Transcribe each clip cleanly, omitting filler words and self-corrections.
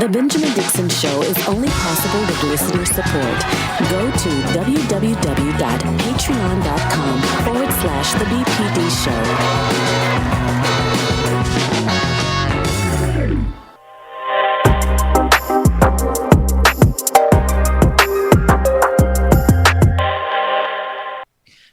The Benjamin Dixon Show is only possible with listener support. Go to www.patreon.com/The BPD Show.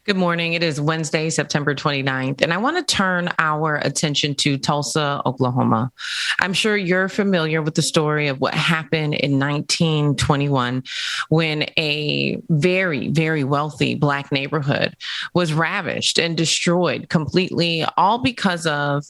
Good morning. It is Wednesday, September 29th, and I want to turn our attention to Tulsa, Oklahoma. I'm sure you're familiar with the story of what happened in 1921 when a very, very wealthy Black neighborhood was ravished and destroyed completely, all because of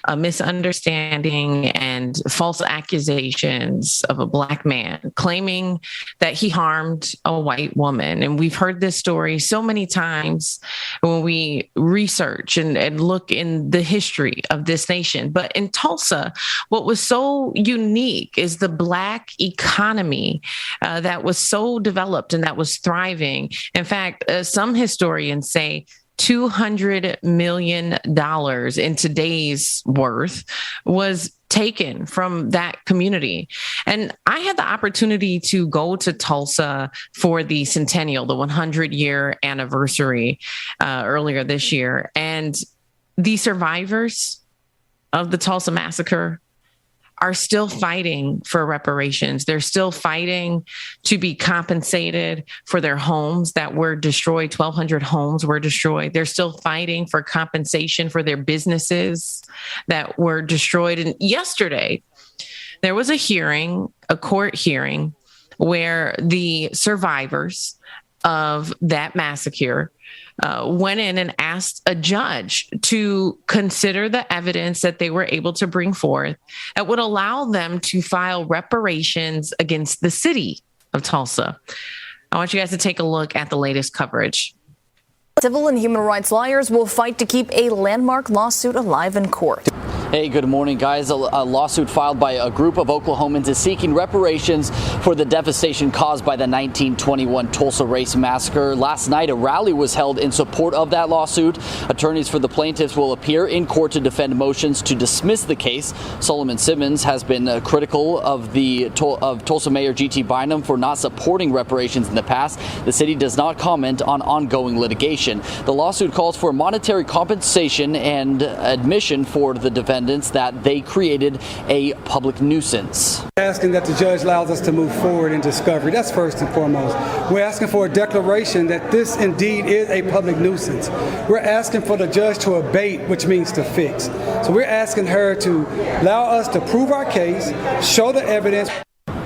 a misunderstanding and false accusations of a Black man claiming that he harmed a white woman. And we've heard this story so many times when we research and look in the history of this nation. But in Tulsa, what was so unique is the Black economy that was so developed and that was thriving. In fact, some historians say $200 million in today's worth was taken from that community. And I had the opportunity to go to Tulsa for the centennial, the 100-year anniversary earlier this year. And the survivors of the Tulsa Massacre are still fighting for reparations. They're still fighting to be compensated for their homes that were destroyed. 1,200 homes were destroyed. They're still fighting for compensation for their businesses that were destroyed. And yesterday, there was a court hearing, where the survivors of that massacre went in and asked a judge to consider the evidence that they were able to bring forth that would allow them to file reparations against the city of Tulsa. I want you guys to take a look at the latest coverage. Civil and human rights lawyers will fight to keep a landmark lawsuit alive in court. Hey, good morning, guys. A lawsuit filed by a group of Oklahomans is seeking reparations for the devastation caused by the 1921 Tulsa Race Massacre. Last night, a rally was held in support of that lawsuit. Attorneys for the plaintiffs will appear in court to defend motions to dismiss the case. Solomon Simmons has been critical of Tulsa Mayor G.T. Bannon for not supporting reparations in the past. The city does not comment on ongoing litigation. The lawsuit calls for monetary compensation and admission for the defendants that they created a public nuisance. Asking that the judge allows us to move forward in discovery. That's first and foremost. We're asking for a declaration that this indeed is a public nuisance. We're asking for the judge to abate, which means to fix. So we're asking her to allow us to prove our case, show the evidence.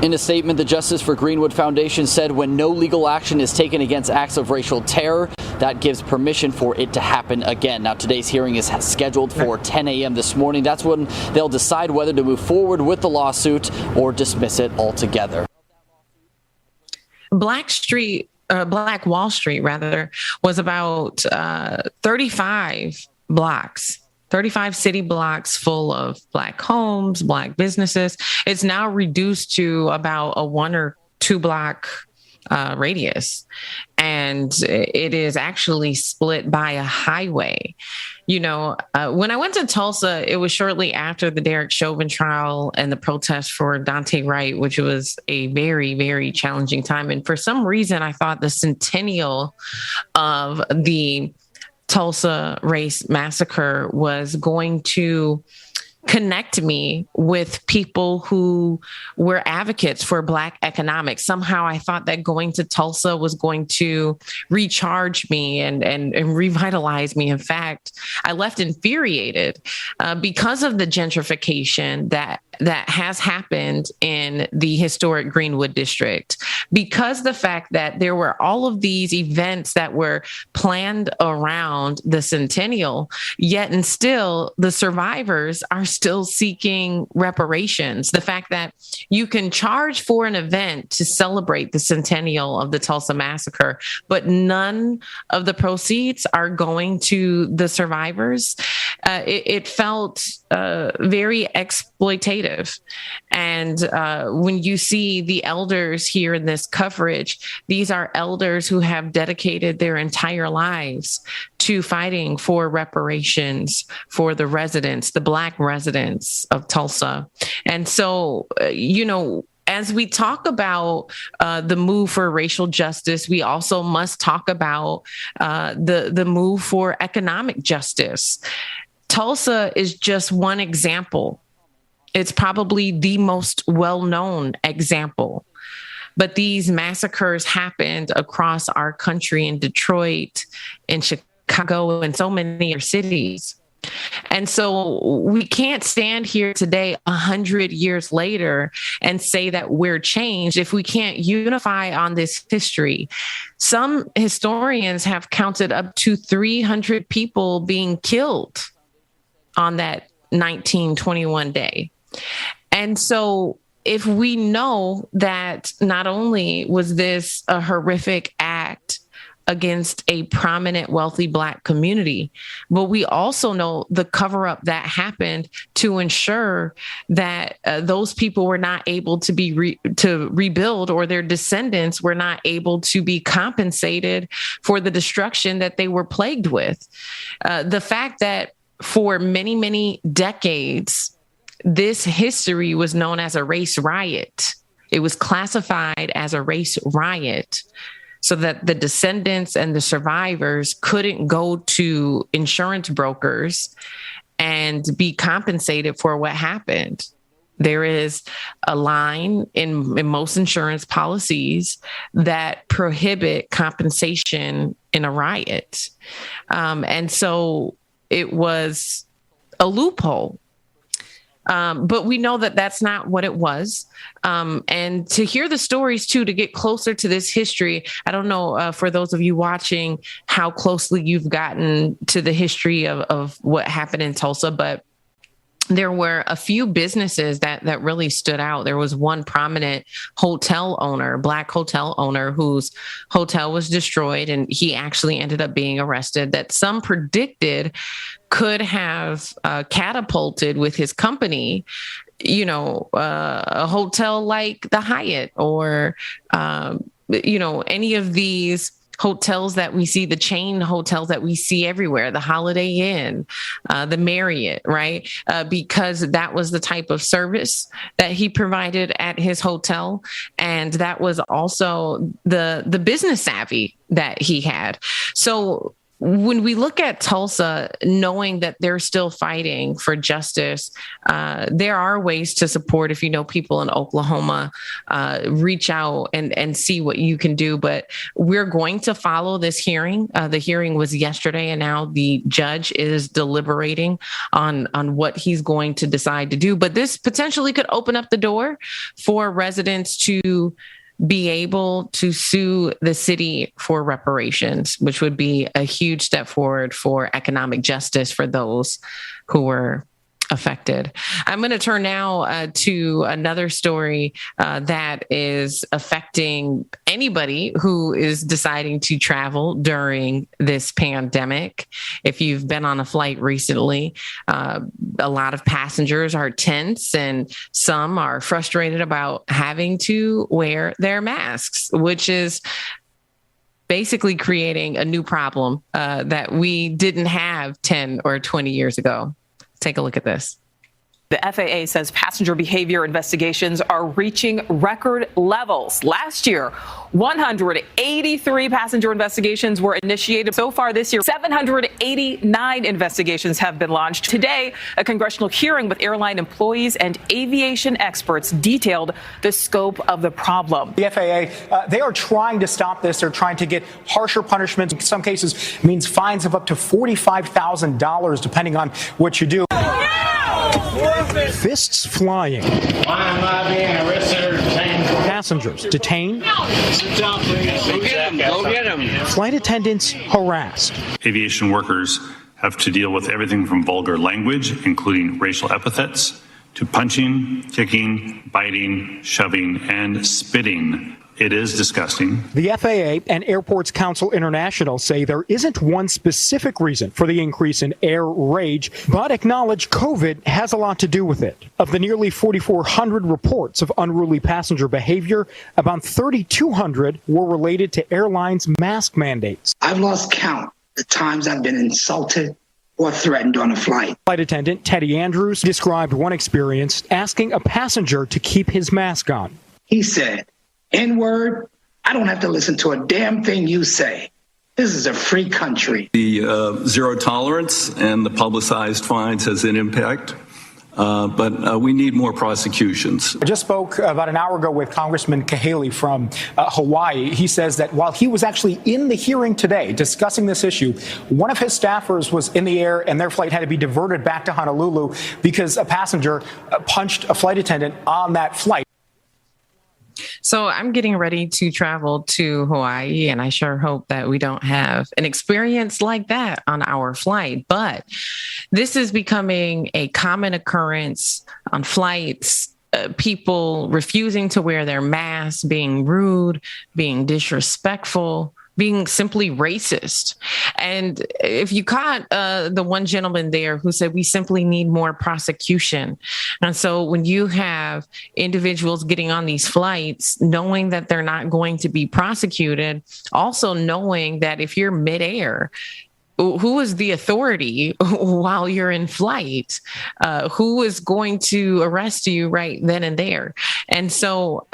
In a statement, the Justice for Greenwood Foundation said when no legal action is taken against acts of racial terror, that gives permission for it to happen again. Now, today's hearing is scheduled for 10 a.m. this morning. That's when they'll decide whether to move forward with the lawsuit or dismiss it altogether. Black Wall Street, was about 35 blocks. 35 city blocks full of Black homes, Black businesses. It's now reduced to about a 1 or 2 block radius. And it is actually split by a highway. You know, when I went to Tulsa, it was shortly after the Derek Chauvin trial and the protest for Daunte Wright, which was a very, very challenging time. And for some reason, I thought the centennial of the Tulsa Race Massacre was going to connect me with people who were advocates for Black economics. Somehow I thought that going to Tulsa was going to recharge me and revitalize me. In fact, I left infuriated because of the gentrification that has happened in the historic Greenwood district, because the fact that there were all of these events that were planned around the centennial, yet and still the survivors are still seeking reparations. The fact that you can charge for an event to celebrate the centennial of the Tulsa Massacre, but none of the proceeds are going to the survivors. It felt very exploitative. And when you see the elders here in this coverage, these are elders who have dedicated their entire lives to fighting for reparations for the residents, the Black residents of Tulsa. And so, as we talk about the move for racial justice, we also must talk about the move for economic justice. Tulsa is just one example. It's probably the most well-known example. But these massacres happened across our country, in Detroit, in Chicago, and so many other cities. And so we can't stand here today, 100 years later, and say that we're changed if we can't unify on this history. Some historians have counted up to 300 people being killed on that 1921 day. And so if we know that not only was this a horrific act against a prominent, wealthy Black community, but we also know the cover-up that happened to ensure that those people were not able to be to rebuild, or their descendants were not able to be compensated for the destruction that they were plagued with. The fact that for many, many decades, this history was known as a race riot. It was classified as a race riot so that the descendants and the survivors couldn't go to insurance brokers and be compensated for what happened. There is a line in most insurance policies that prohibit compensation in a riot. And so it was a loophole. But we know that that's not what it was. And to hear the stories, too, to get closer to this history, I don't know, for those of you watching, how closely you've gotten to the history of what happened in Tulsa, but there were a few businesses that really stood out. There was one prominent hotel owner, Black hotel owner, whose hotel was destroyed, and he actually ended up being arrested, that some predicted could have catapulted with his company, a hotel like the Hyatt or, any of these hotels that we see, the chain hotels that we see everywhere, the Holiday Inn, the Marriott, right? Because that was the type of service that he provided at his hotel. And that was also the business savvy that he had. So when we look at Tulsa, knowing that they're still fighting for justice, there are ways to support. If you know people in Oklahoma, reach out and see what you can do. But we're going to follow this hearing. The hearing was yesterday, and now the judge is deliberating on what he's going to decide to do. But this potentially could open up the door for residents to be able to sue the city for reparations, which would be a huge step forward for economic justice for those who were affected. I'm going to turn now to another story that is affecting anybody who is deciding to travel during this pandemic. If you've been on a flight recently, a lot of passengers are tense and some are frustrated about having to wear their masks, which is basically creating a new problem that we didn't have 10 or 20 years ago. Take a look at this. The FAA says passenger behavior investigations are reaching record levels. Last year, 183 passenger investigations were initiated. So far this year, 789 investigations have been launched. Today, a congressional hearing with airline employees and aviation experts detailed the scope of the problem. The FAA, they are trying to stop this. They're trying to get harsher punishments. In some cases, means fines of up to $45,000, depending on what you do. Fists flying. Why am I being arrested or detained? Passengers detained. Sit down, please. Go get him. Go get him. Flight attendants harassed. Aviation workers have to deal with everything from vulgar language, including racial epithets, to punching, kicking, biting, shoving, and spitting. It is disgusting. The FAA and Airports Council International say there isn't one specific reason for the increase in air rage, but acknowledge COVID has a lot to do with it. Of the nearly 4,400 reports of unruly passenger behavior, about 3,200 were related to airlines' mask mandates. I've lost count the times I've been insulted or threatened on a flight. Flight attendant Teddy Andrews described one experience asking a passenger to keep his mask on. He said, N-word, I don't have to listen to a damn thing you say. This is a free country. The zero tolerance and the publicized fines has an impact. But we need more prosecutions. I just spoke about an hour ago with Congressman Kahale from Hawaii. He says that while he was actually in the hearing today discussing this issue, one of his staffers was in the air and their flight had to be diverted back to Honolulu because a passenger punched a flight attendant on that flight. So I'm getting ready to travel to Hawaii, and I sure hope that we don't have an experience like that on our flight. But this is becoming a common occurrence on flights. People refusing to wear their masks, being rude, being disrespectful, being simply racist. And if you caught the one gentleman there who said we simply need more prosecution. And so when you have individuals getting on these flights, knowing that they're not going to be prosecuted, also knowing that if you're midair, who is the authority while you're in flight? Who is going to arrest you right then and there? And so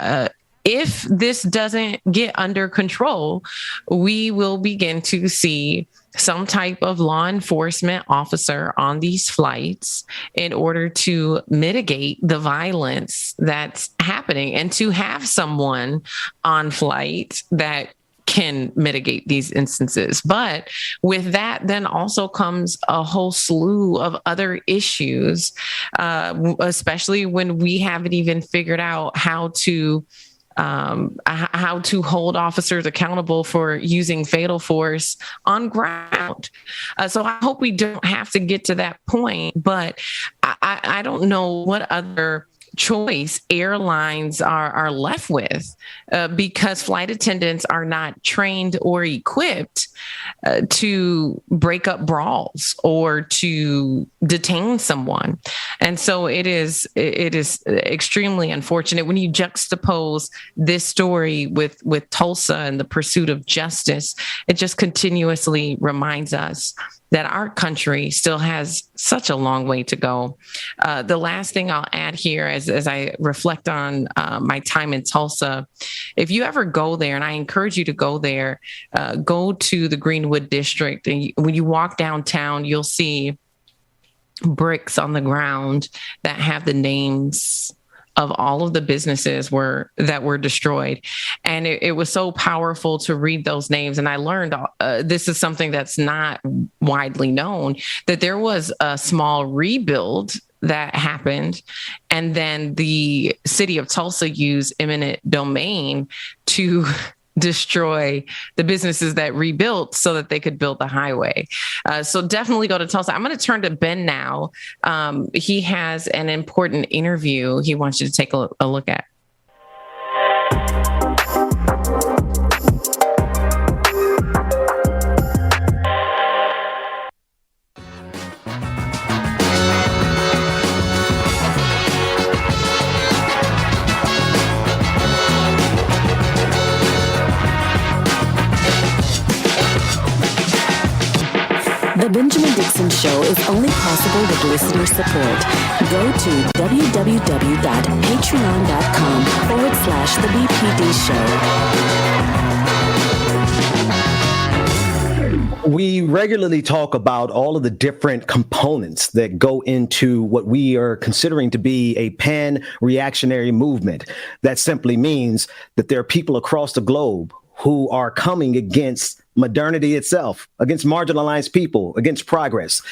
if this doesn't get under control, we will begin to see some type of law enforcement officer on these flights in order to mitigate the violence that's happening, and to have someone on flight that can mitigate these instances. But with that, then also comes a whole slew of other issues, especially when we haven't even figured out how to hold officers accountable for using fatal force on ground. So I hope we don't have to get to that point, but I don't know what other choice airlines are left with because flight attendants are not trained or equipped to break up brawls or to detain someone. And so it is extremely unfortunate when you juxtapose this story with Tulsa and the pursuit of justice. It just continuously reminds us that our country still has such a long way to go. The last thing I'll add here as I reflect on my time in Tulsa, if you ever go there, and I encourage you to go there, go to the Greenwood District. And when you walk downtown, you'll see bricks on the ground that have the names of all of the businesses that were destroyed. And it was so powerful to read those names. And I learned this is something that's not widely known, that there was a small rebuild that happened. And then the city of Tulsa used eminent domain to destroy the businesses that rebuilt so that they could build the highway. So definitely go to Tulsa. I'm going to turn to Ben now. He has an important interview he wants you to take a look at. The Benjamin Dixon Show is only possible with listener support. Go to www.patreon.com/The BPD Show. We regularly talk about all of the different components that go into what we are considering to be a pan-reactionary movement. That simply means that there are people across the globe who are coming against modernity itself, against marginalized people, against progress.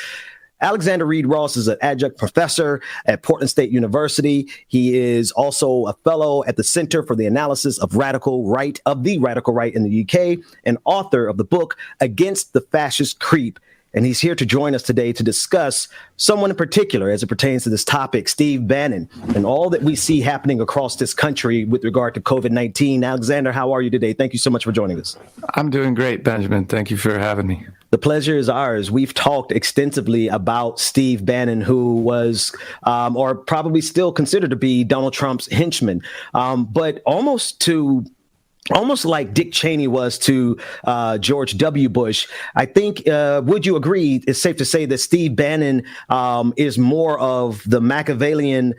Alexander Reid Ross is an adjunct professor at Portland State University. He is also a fellow at the Center for the Analysis of the Radical Right in the UK, and author of the book Against the Fascist Creep. And he's here to join us today to discuss someone in particular as it pertains to this topic, Steve Bannon, and all that we see happening across this country with regard to COVID-19. Alexander, how are you today? Thank you so much for joining us. I'm doing great, Benjamin. Thank you for having me. The pleasure is ours. We've talked extensively about Steve Bannon, who was, or probably still considered to be, Donald Trump's henchman. But almost to almost like Dick Cheney was to George W. Bush. I think, would you agree, it's safe to say that Steve Bannon is more of the Machiavellian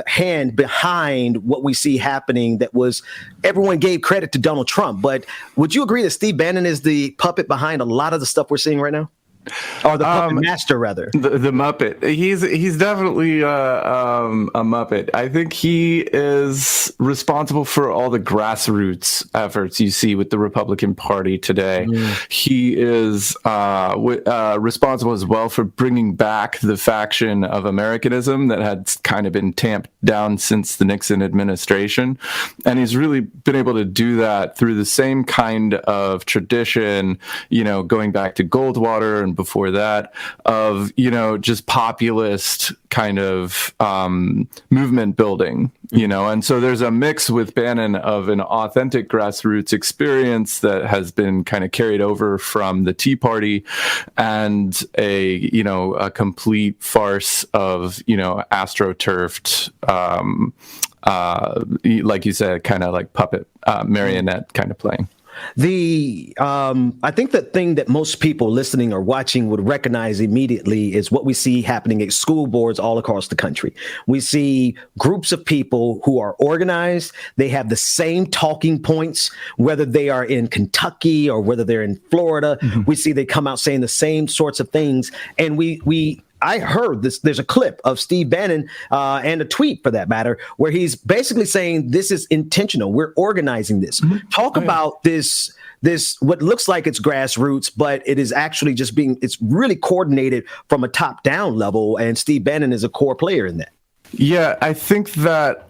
hand behind what we see happening? That was, everyone gave credit to Donald Trump, but would you agree that Steve Bannon is the puppet behind a lot of the stuff we're seeing right now? Or the puppet master, rather. The Muppet. He's definitely a Muppet. I think he is responsible for all the grassroots efforts you see with the Republican Party today. He is responsible as well for bringing back the faction of Americanism that had kind of been tamped down since the Nixon administration. And he's really been able to do that through the same kind of tradition, going back to Goldwater and before that, of, just populist kind of movement building, and so there's a mix with Bannon of an authentic grassroots experience that has been kind of carried over from the Tea Party, and a complete farce of, astroturfed, like you said, kind of like puppet marionette kind of playing. I think the thing that most people listening or watching would recognize immediately is what we see happening at school boards all across the country. We see groups of people who are organized. They have the same talking points, whether they are in Kentucky or whether they're in Florida. We see they come out saying the same sorts of things. And I heard this. There's a clip of Steve Bannon and a tweet, for that matter, where he's basically saying this is intentional. We're organizing this. Talk about this what looks like it's grassroots, but it is actually just it's really coordinated from a top down level. And Steve Bannon is a core player in that. Yeah, I think that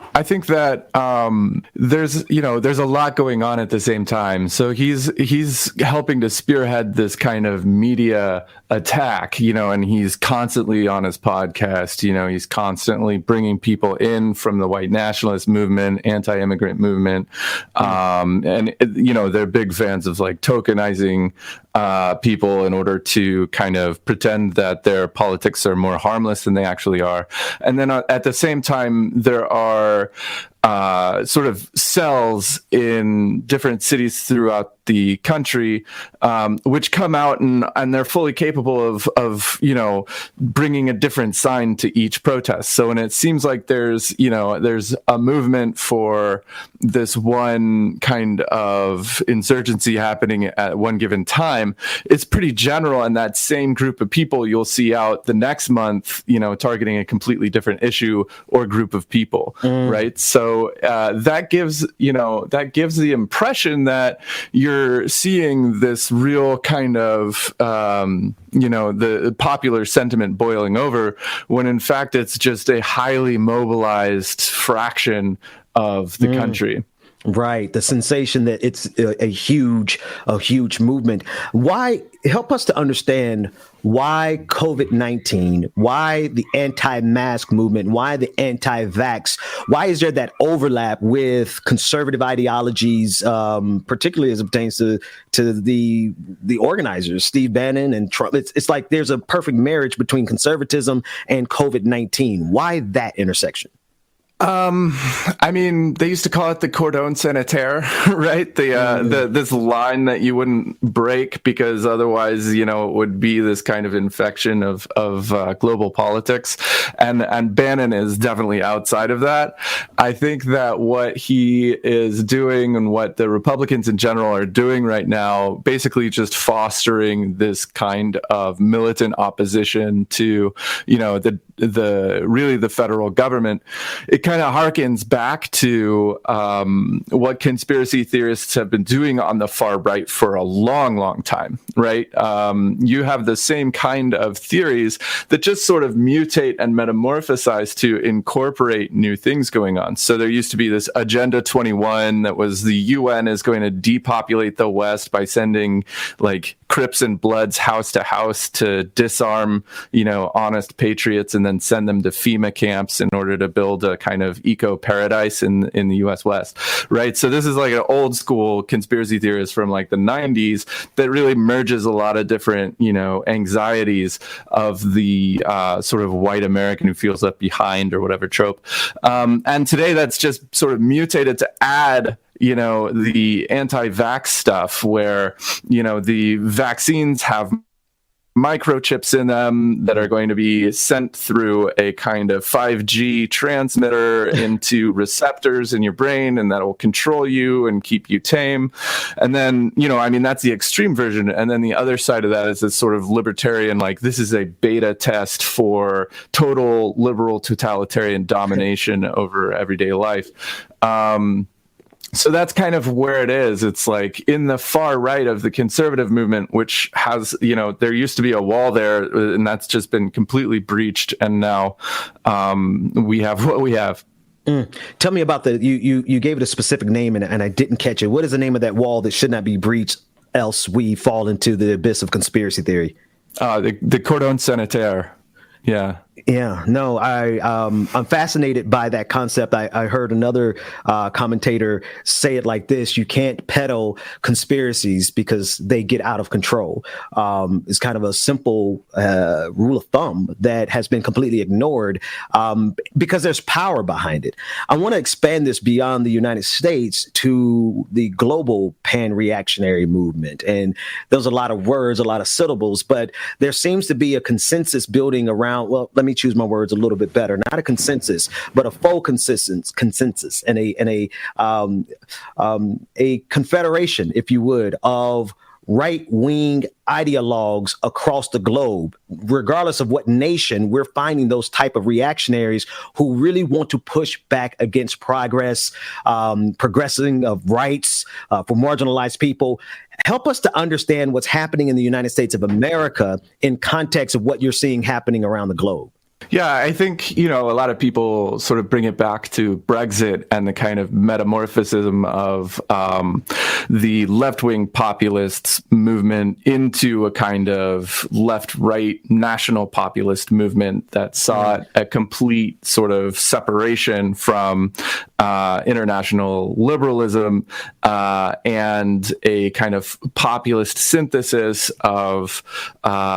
there's a lot going on at the same time. So he's helping to spearhead this kind of media attack, and he's constantly on his podcast. He's constantly bringing people in from the white nationalist movement, anti-immigrant movement, and they're big fans of like tokenizing people in order to kind of pretend that their politics are more harmless than they actually are. And then at the same time, there are sort of cells in different cities throughout the country, which come out and they're fully capable of bringing a different sign to each protest. So when it seems like there's a movement for this one kind of insurgency happening at one given time, it's pretty general, and that same group of people you'll see out the next month, targeting a completely different issue or group of people, right? So that gives the impression that you're seeing this real kind of the popular sentiment boiling over, when in fact it's just a highly mobilized fraction of the country. Right. The sensation that it's a huge movement. Why? Help us to understand why COVID-19, why the anti-mask movement, why the anti-vax, why is there that overlap with conservative ideologies, particularly as it pertains to the organizers, Steve Bannon and Trump? It's like there's a perfect marriage between conservatism and COVID-19. Why that intersection? I mean, they used to call it the cordon sanitaire, right? This line that you wouldn't break because otherwise, it would be this kind of infection of global politics. And Bannon is definitely outside of that. I think that what he is doing and what the Republicans in general are doing right now, basically just fostering this kind of militant opposition to, the federal government. It kind of harkens back to what conspiracy theorists have been doing on the far right for a long, long time, right? You have the same kind of theories that just sort of mutate and metamorphosize to incorporate new things going on. So there used to be this Agenda 21 that was the UN is going to depopulate the West by sending like Crips and Bloods house to house to disarm, honest patriots and then send them to FEMA camps in order to build a kind of eco paradise in the US West, right? So this is like an old school conspiracy theorist from like the 90s that really merges a lot of different, anxieties of the sort of white American who feels left behind or whatever trope. And today that's just sort of mutated to add the anti-vax stuff where, the vaccines have microchips in them that are going to be sent through a kind of 5G transmitter into receptors in your brain, and that will control you and keep you tame. And then, that's the extreme version. And then the other side of that is this sort of libertarian, like, this is a beta test for total liberal totalitarian domination over everyday life. So that's kind of where it is. It's like in the far right of the conservative movement, which has, there used to be a wall there, and that's just been completely breached. And now we have what we have. Tell me about you gave it a specific name and I didn't catch it. What is the name of that wall that should not be breached, else we fall into the abyss of conspiracy theory? The cordon sanitaire. Yeah. Yeah, no, I'm fascinated by that concept. I heard another commentator say it like this: you can't peddle conspiracies because they get out of control. It's kind of a simple rule of thumb that has been completely ignored because there's power behind it. I want to expand this beyond the United States to the global pan-reactionary movement. And there's a lot of words, a lot of syllables, but there seems to be a consensus building around, well, let me choose my words a little bit better. Not a consensus, but a faux consensus and a confederation, if you would, of right-wing ideologues across the globe. Regardless of what nation, we're finding those type of reactionaries who really want to push back against progress, progressing of rights for marginalized people. Help us to understand what's happening in the United States of America in context of what you're seeing happening around the globe. Yeah, I think, a lot of people sort of bring it back to Brexit and the kind of metamorphosis of the left-wing populists movement into a kind of left-right national populist movement that sought a complete sort of separation from international liberalism and a kind of populist synthesis of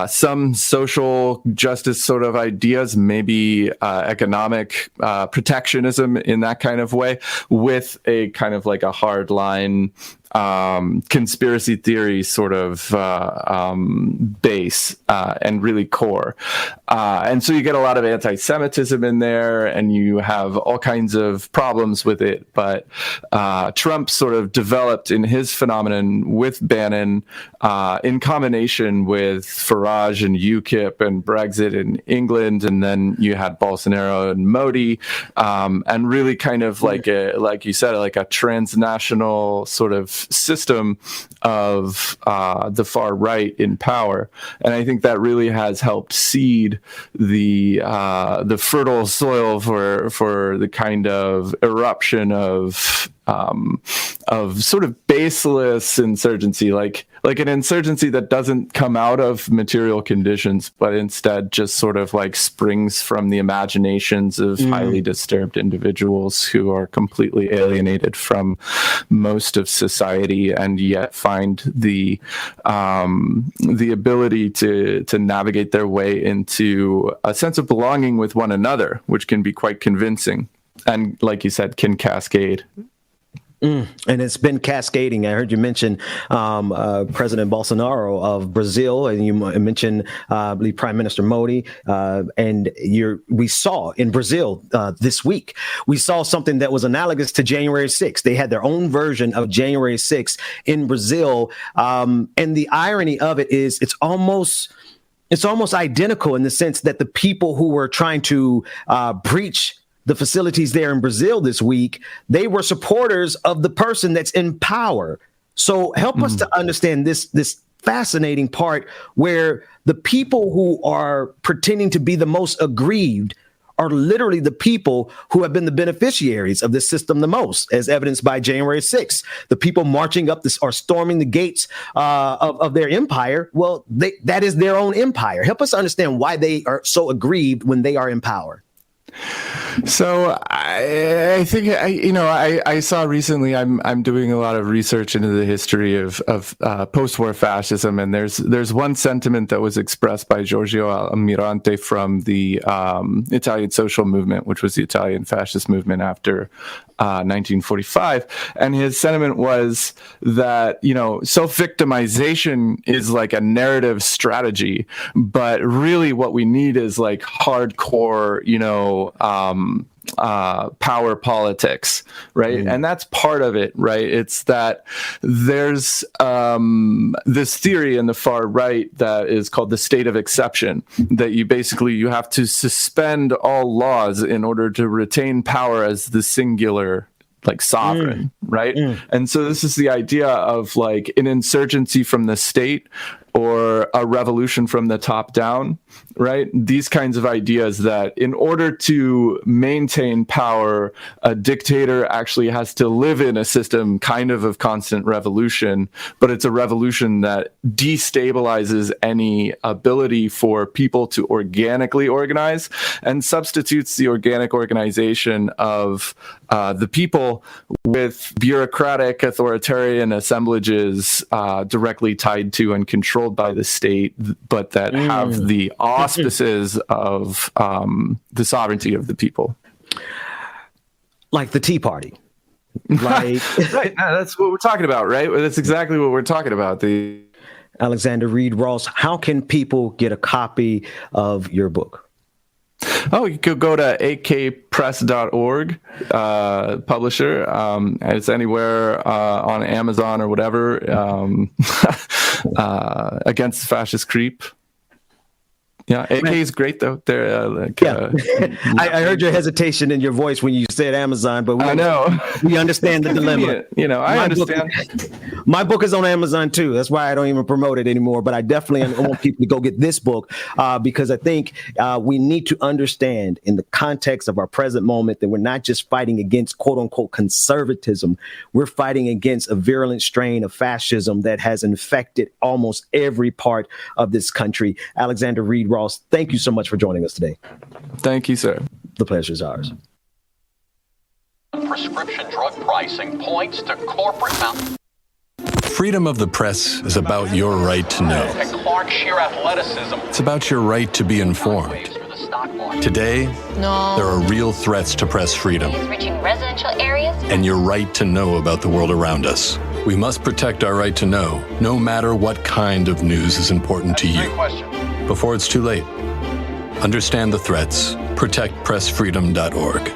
some social justice sort of ideas, maybe economic protectionism in that kind of way, with a kind of like a hard line conspiracy theory sort of base and really core. And so you get a lot of anti-Semitism in there, and you have all kinds of problems with it. But Trump sort of developed in his phenomenon with Bannon in combination with Farage and UKIP and Brexit in England. And then you had Bolsonaro and Modi, and really kind of like you said, like a transnational sort of system of the far right in power. And I think that really has helped seed the fertile soil for the kind of eruption of sort of baseless insurgency, like an insurgency that doesn't come out of material conditions, but instead just sort of like springs from the imaginations of highly disturbed individuals who are completely alienated from most of society, and yet find the ability to navigate their way into a sense of belonging with one another, which can be quite convincing, and like you said, can cascade. And it's been cascading. I heard you mention President Bolsonaro of Brazil, and you mentioned I believe Prime Minister Modi. And we saw in Brazil this week, we saw something that was analogous to January 6th. They had their own version of January 6th in Brazil. And the irony of it is it's almost identical in the sense that the people who were trying to breach the facilities there in Brazil this week, they were supporters of the person that's in power. So help us to understand this fascinating part where the people who are pretending to be the most aggrieved are literally the people who have been the beneficiaries of this system the most, as evidenced by January 6th. The people marching up or storming the gates of their empire, well, that is their own empire. Help us understand why they are so aggrieved when they are in power. So I think I saw recently. I'm doing a lot of research into the history of post-war fascism, and there's one sentiment that was expressed by Giorgio Almirante from the Italian social movement, which was the Italian fascist movement after 1945, and his sentiment was that self-victimization is like a narrative strategy, but really what we need is like hardcore power politics, right? And that's part of it, right? It's that there's this theory in the far right that is called the state of exception, that you have to suspend all laws in order to retain power as the singular sovereign, right? And so this is the idea of like an insurgency from the state or a revolution from the top down, right? These kinds of ideas that in order to maintain power, a dictator actually has to live in a system kind of constant revolution, but it's a revolution that destabilizes any ability for people to organically organize and substitutes the organic organization of the people with bureaucratic authoritarian assemblages directly tied to and controlled by the state, but that have the auspices of the sovereignty of the people. Like the Tea Party. Right. Right. No, that's what we're talking about, right? That's exactly what we're talking about. Alexander Reid Ross, how can people get a copy of your book? Oh, you could go to akpress.org, publisher. It's anywhere on Amazon or whatever. Against the Fascist Creep. Yeah, AK is great though. They're I heard your hesitation in your voice when you said Amazon, but I know we understand the dilemma. I understand. My book is on Amazon too. That's why I don't even promote it anymore. But I definitely want people to go get this book because I think we need to understand in the context of our present moment that we're not just fighting against quote unquote conservatism. We're fighting against a virulent strain of fascism that has infected almost every part of this country. Alexander Reid Ross, thank you so much for joining us today. Thank you, sir. The pleasure is ours. Prescription drug pricing points to corporate Freedom of the press is about your right to know. It's about your right to be informed. Today, there are real threats to press freedom. Reaching residential areas. And your right to know about the world around us. We must protect our right to know, no matter what kind of news is important to you. Before it's too late. Understand the threats. ProtectPressFreedom.org.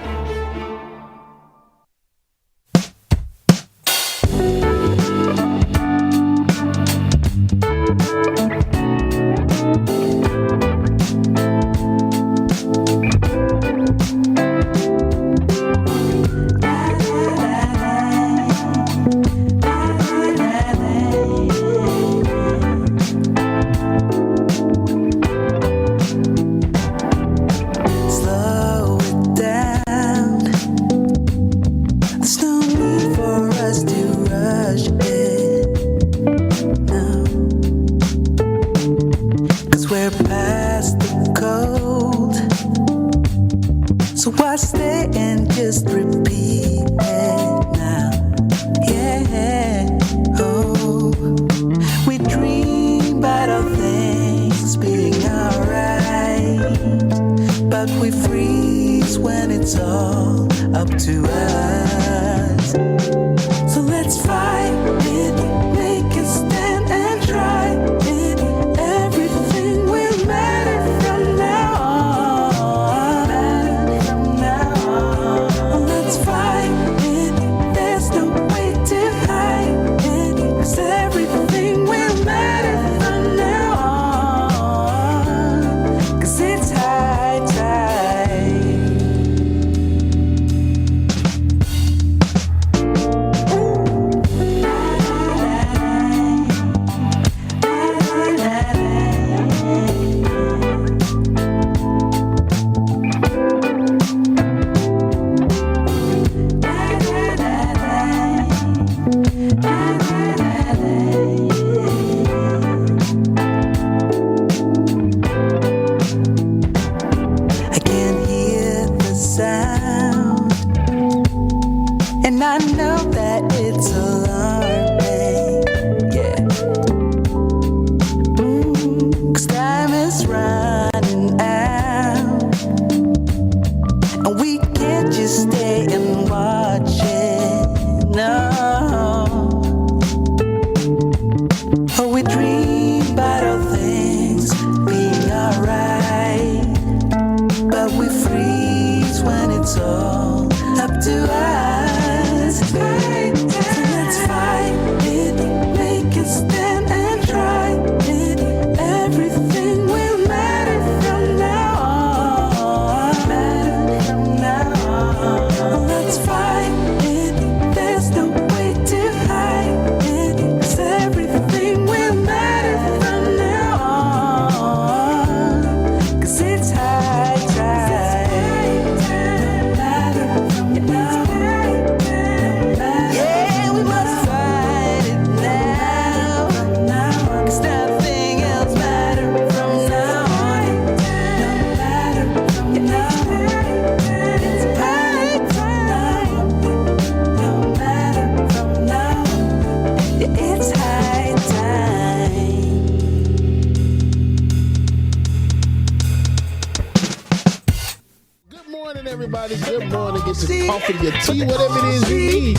get your coffee, your tea, whatever it is you need.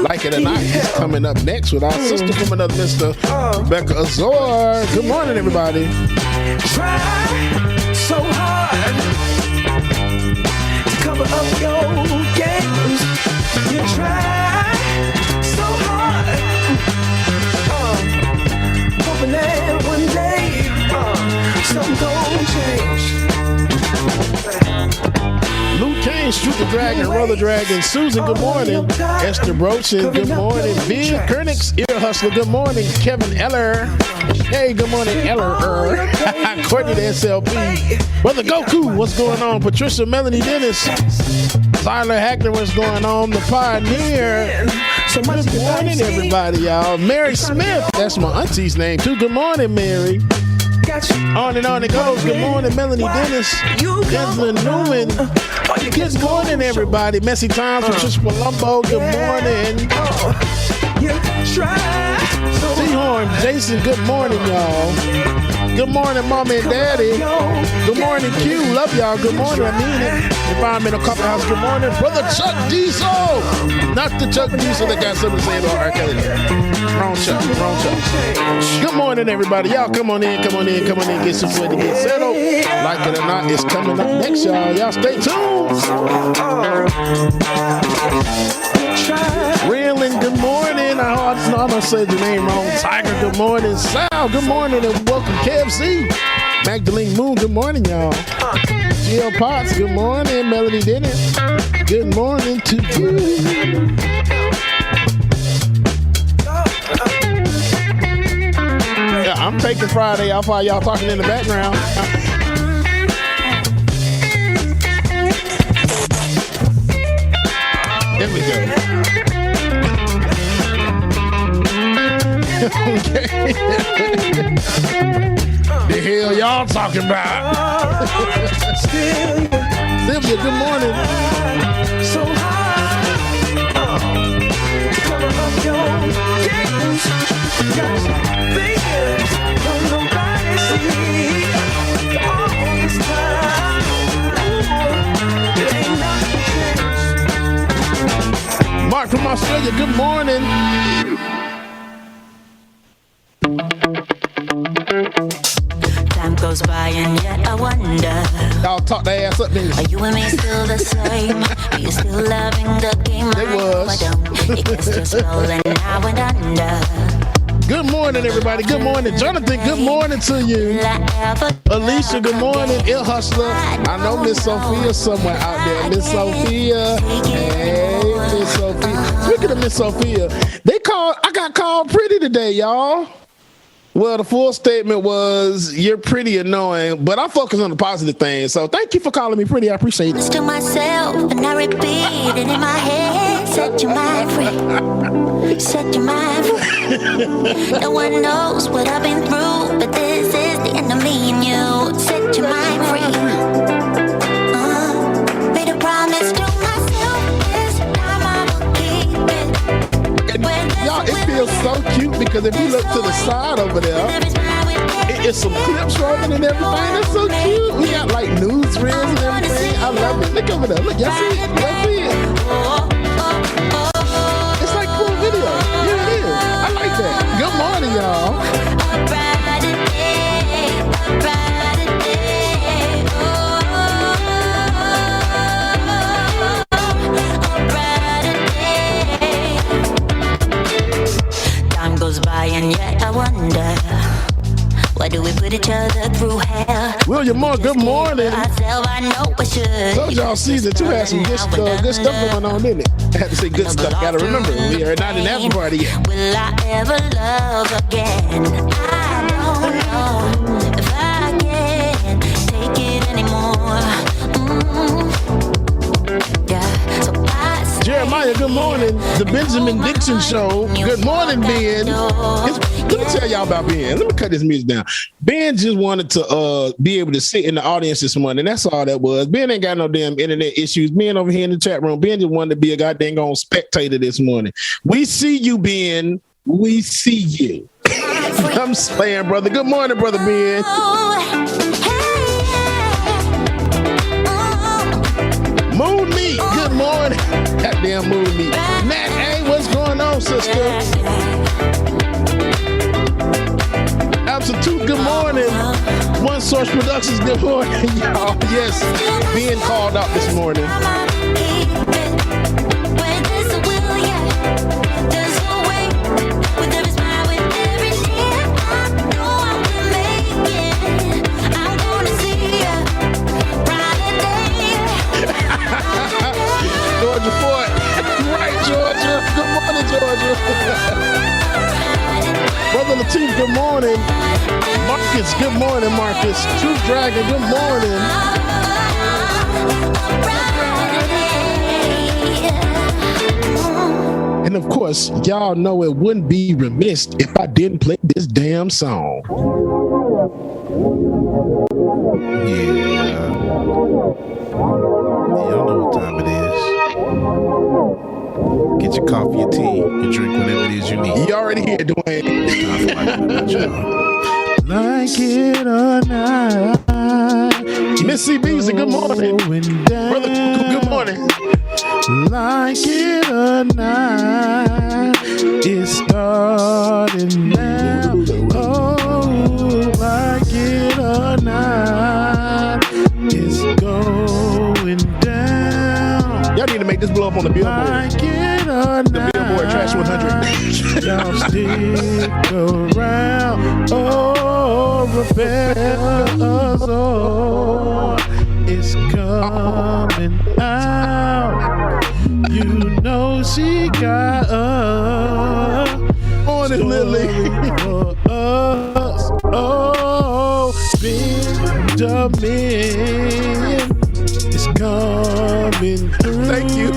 Like it or not, he's coming up next with our sister from another Mr. Rebecca Azor. Good morning, everybody. Try so hard to cover up your games. You try so hard, hoping that one day something gon' change. Luke Kane, Shoot the Dragon, Brother Dragon, Susan, good morning. Esther Brochin, good morning. Bill Kernix, Ear Hustler, good morning. Kevin Eller, hey, good morning, Eller. Courtney, the SLP. Brother Goku, what's going on? Patricia, Melanie Dennis, Tyler Hackner, what's going on? The Pioneer. Good morning, everybody, y'all. Mary Smith, that's my auntie's name, too. Good morning, Mary. On and on it goes. Good morning, Melanie Dennis, Angela Newman. Good morning, everybody. Messy Times, Patricia Palumbo. Good morning. Seahorn, Jason. Good morning, y'all. Good morning, Mom and Daddy. Good morning, Q. Love y'all. Good morning. I mean it. Environmental Coffee House. Good morning, Brother Chuck Diesel. Not the Chuck Diesel that got something to say about R. Kelly. Wrong Chuck. Wrong Chuck. Good morning, everybody. Y'all come on in. Come on in. Come on in. Get situated. Get settled. Like it or not, it's coming up next, y'all. Y'all stay tuned. Raylan, good morning. I know I'm going to say the name wrong. Tiger, good morning. Sal, good morning. And welcome, KFC. Magdalene Moon, good morning, y'all. Jill Potts, good morning. Melanie Dennis, good morning to you. Yeah, I'm taking Friday off while y'all talking in the background. There we go. Okay. The hell y'all talking about? Sylvia, good morning. So high, cover up your games. Don't nobody see all this time. It ain't nothing. Mark from Australia, good morning. Time goes by and yet I wonder. Y'all talk their ass up, niggas. Are you and me still the same? Are you still loving the game? It was. I don't. It gets just rolling now and under. Good morning, everybody. Good morning. Jonathan, good morning to you. Alicia, good morning. Ear Hustler. I know Miss Sophia somewhere out there. Miss Sophia. Hey, Miss Sophia. Speaking of Miss Sophia, I got called pretty today, y'all. Well, the full statement was, you're pretty annoying, but I focus on the positive things. So thank you for calling me pretty. I appreciate it. To myself, and I repeat it in my head. Set your mind free. Set your mind free. No one knows what I've been through, but this is the end of me and you. Set your mind free. Made a promise to myself, this time I will keep it. Y'all, it feels so cute because if you look to the side over there, it's some clips rolling and everything. That's so cute. We got like news reels and everything. I love it. Look over there. Look, y'all see it? Y'all see it? It's like cool video. Yeah, it is. I like that. Good morning, y'all. Goes by and yet I wonder, why do we put each other through hell? William Moore, good morning. I know I should. Told y'all season 2 had some good stuff going on, didn't it? I had to say good stuff. Gotta remember, we are not in the after party yet. Will I ever love again? I don't know if I can take it anymore. Jeremiah, good morning. The Benjamin Dixon Show. Good morning, Ben. Let me tell y'all about Ben. Let me cut this music down. Ben just wanted to be able to sit in the audience this morning. That's all that was. Ben ain't got no damn internet issues. Ben over here in the chat room. Ben just wanted to be a goddamn on spectator this morning. We see you, Ben. We see you. I'm playing, brother. Good morning, brother Ben. Moon Meat, good morning. damn mood me. Matt, hey, what's going on, sister? Absolute good morning. One Source Productions, good morning, y'all. Yes, being called out this morning. Georgia Ford. Right, Georgia. Good morning, Georgia. Brother Latif, good morning. Marcus, good morning, Marcus. Truth Dragon, good morning. And of course, y'all know it wouldn't be remiss if I didn't play this damn song. Yeah. Y'all know what time it is. Get your coffee, your tea, your drink, whatever it is you need. You already here, Dwayne. It's time for Like it or not. Miss CB's good morning. Brother Cuckoo, good morning. Like it or not, it's starting now. Oh, like it or not, it's going down. Y'all need to make this blow up on the Billboard. Like it or not, the Billboard Trash 100. Y'all stick around. Oh, rebel us all. It's coming out. You know she got on it, Lily. For us. Oh, Benjamin is coming through. Thank you.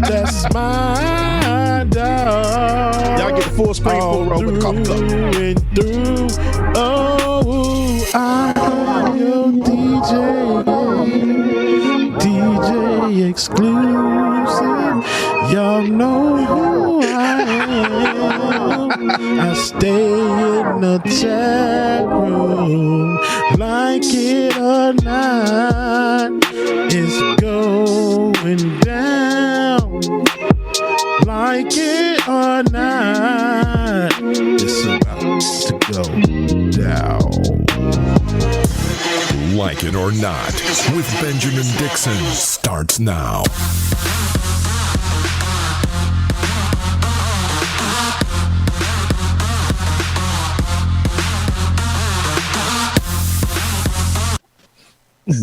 That's my dog. Y'all get the full screen, full roll with the coffee cup. And through. Oh, I'm your DJ exclusive. Y'all know who I am. I stay in the chat room. Like it or not, it's going down. Like it or not, it's about to go down. Like It or Not with Benjamin Dixon starts now.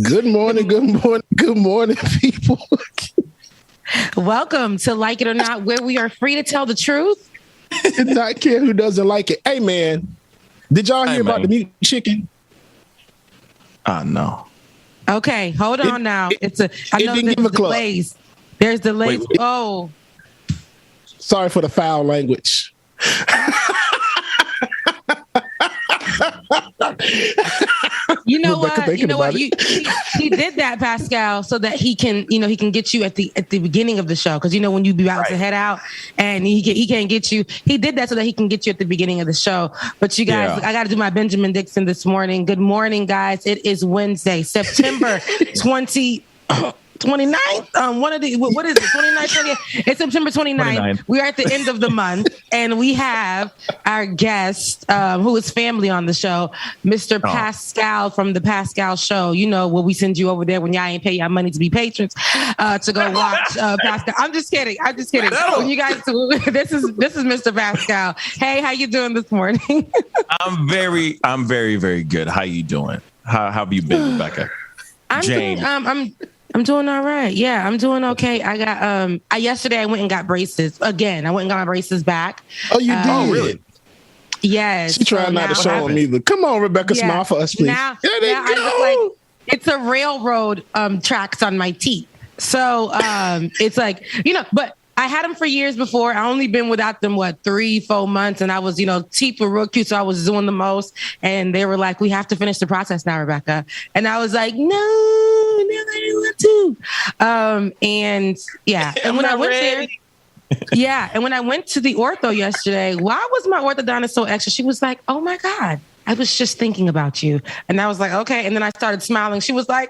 Good morning, good morning, good morning, people. Welcome to Like It or Not, where we are free to tell the truth and not care who doesn't like it. Hey, man, did y'all hear about the mutant chicken? No. Okay, hold on now. I know there's delays. There's delays. Wait. Oh. Sorry for the foul language. You know what? You know what? He did that, Pascal, so that he can get you at the beginning of the show. Because when you be about to head out and he can't get you. He did that so that he can get you at the beginning of the show. But you guys, I got to do my Benjamin Dixon this morning. Good morning, guys. It is Wednesday, September 29th. What is it? 29th, 20th? It's September 29th. We are at the end of the month, and we have our guest, who is family on the show, Mr. Pascal from the Pascal Show. You know, where we send you over there when y'all ain't pay y'all money to be patrons to go watch Pascal. I'm just kidding. When you guys, this is Mr. Pascal. Hey, how you doing this morning? I'm very, very good. How you doing? How have you been, Rebecca? I'm doing all right. Yeah, I'm doing okay. I got yesterday I went and got braces again. I went and got my braces back. Oh, you did? Oh, really? Yes. She tried not to show them either. Come on, Rebecca, smile for us, please. Now I look like it's a railroad tracks on my teeth. So it's like, but I had them for years before. I only been without them, 3-4 months. And I was, teeth were real cute. So I was doing the most. And they were like, we have to finish the process now, Rebecca. And I was like, no, I didn't want to. And yeah. And when I went there, and when I went to the ortho yesterday, why was my orthodontist so extra? She was like, oh my God, I was just thinking about you. And I was like, okay. And then I started smiling. She was like,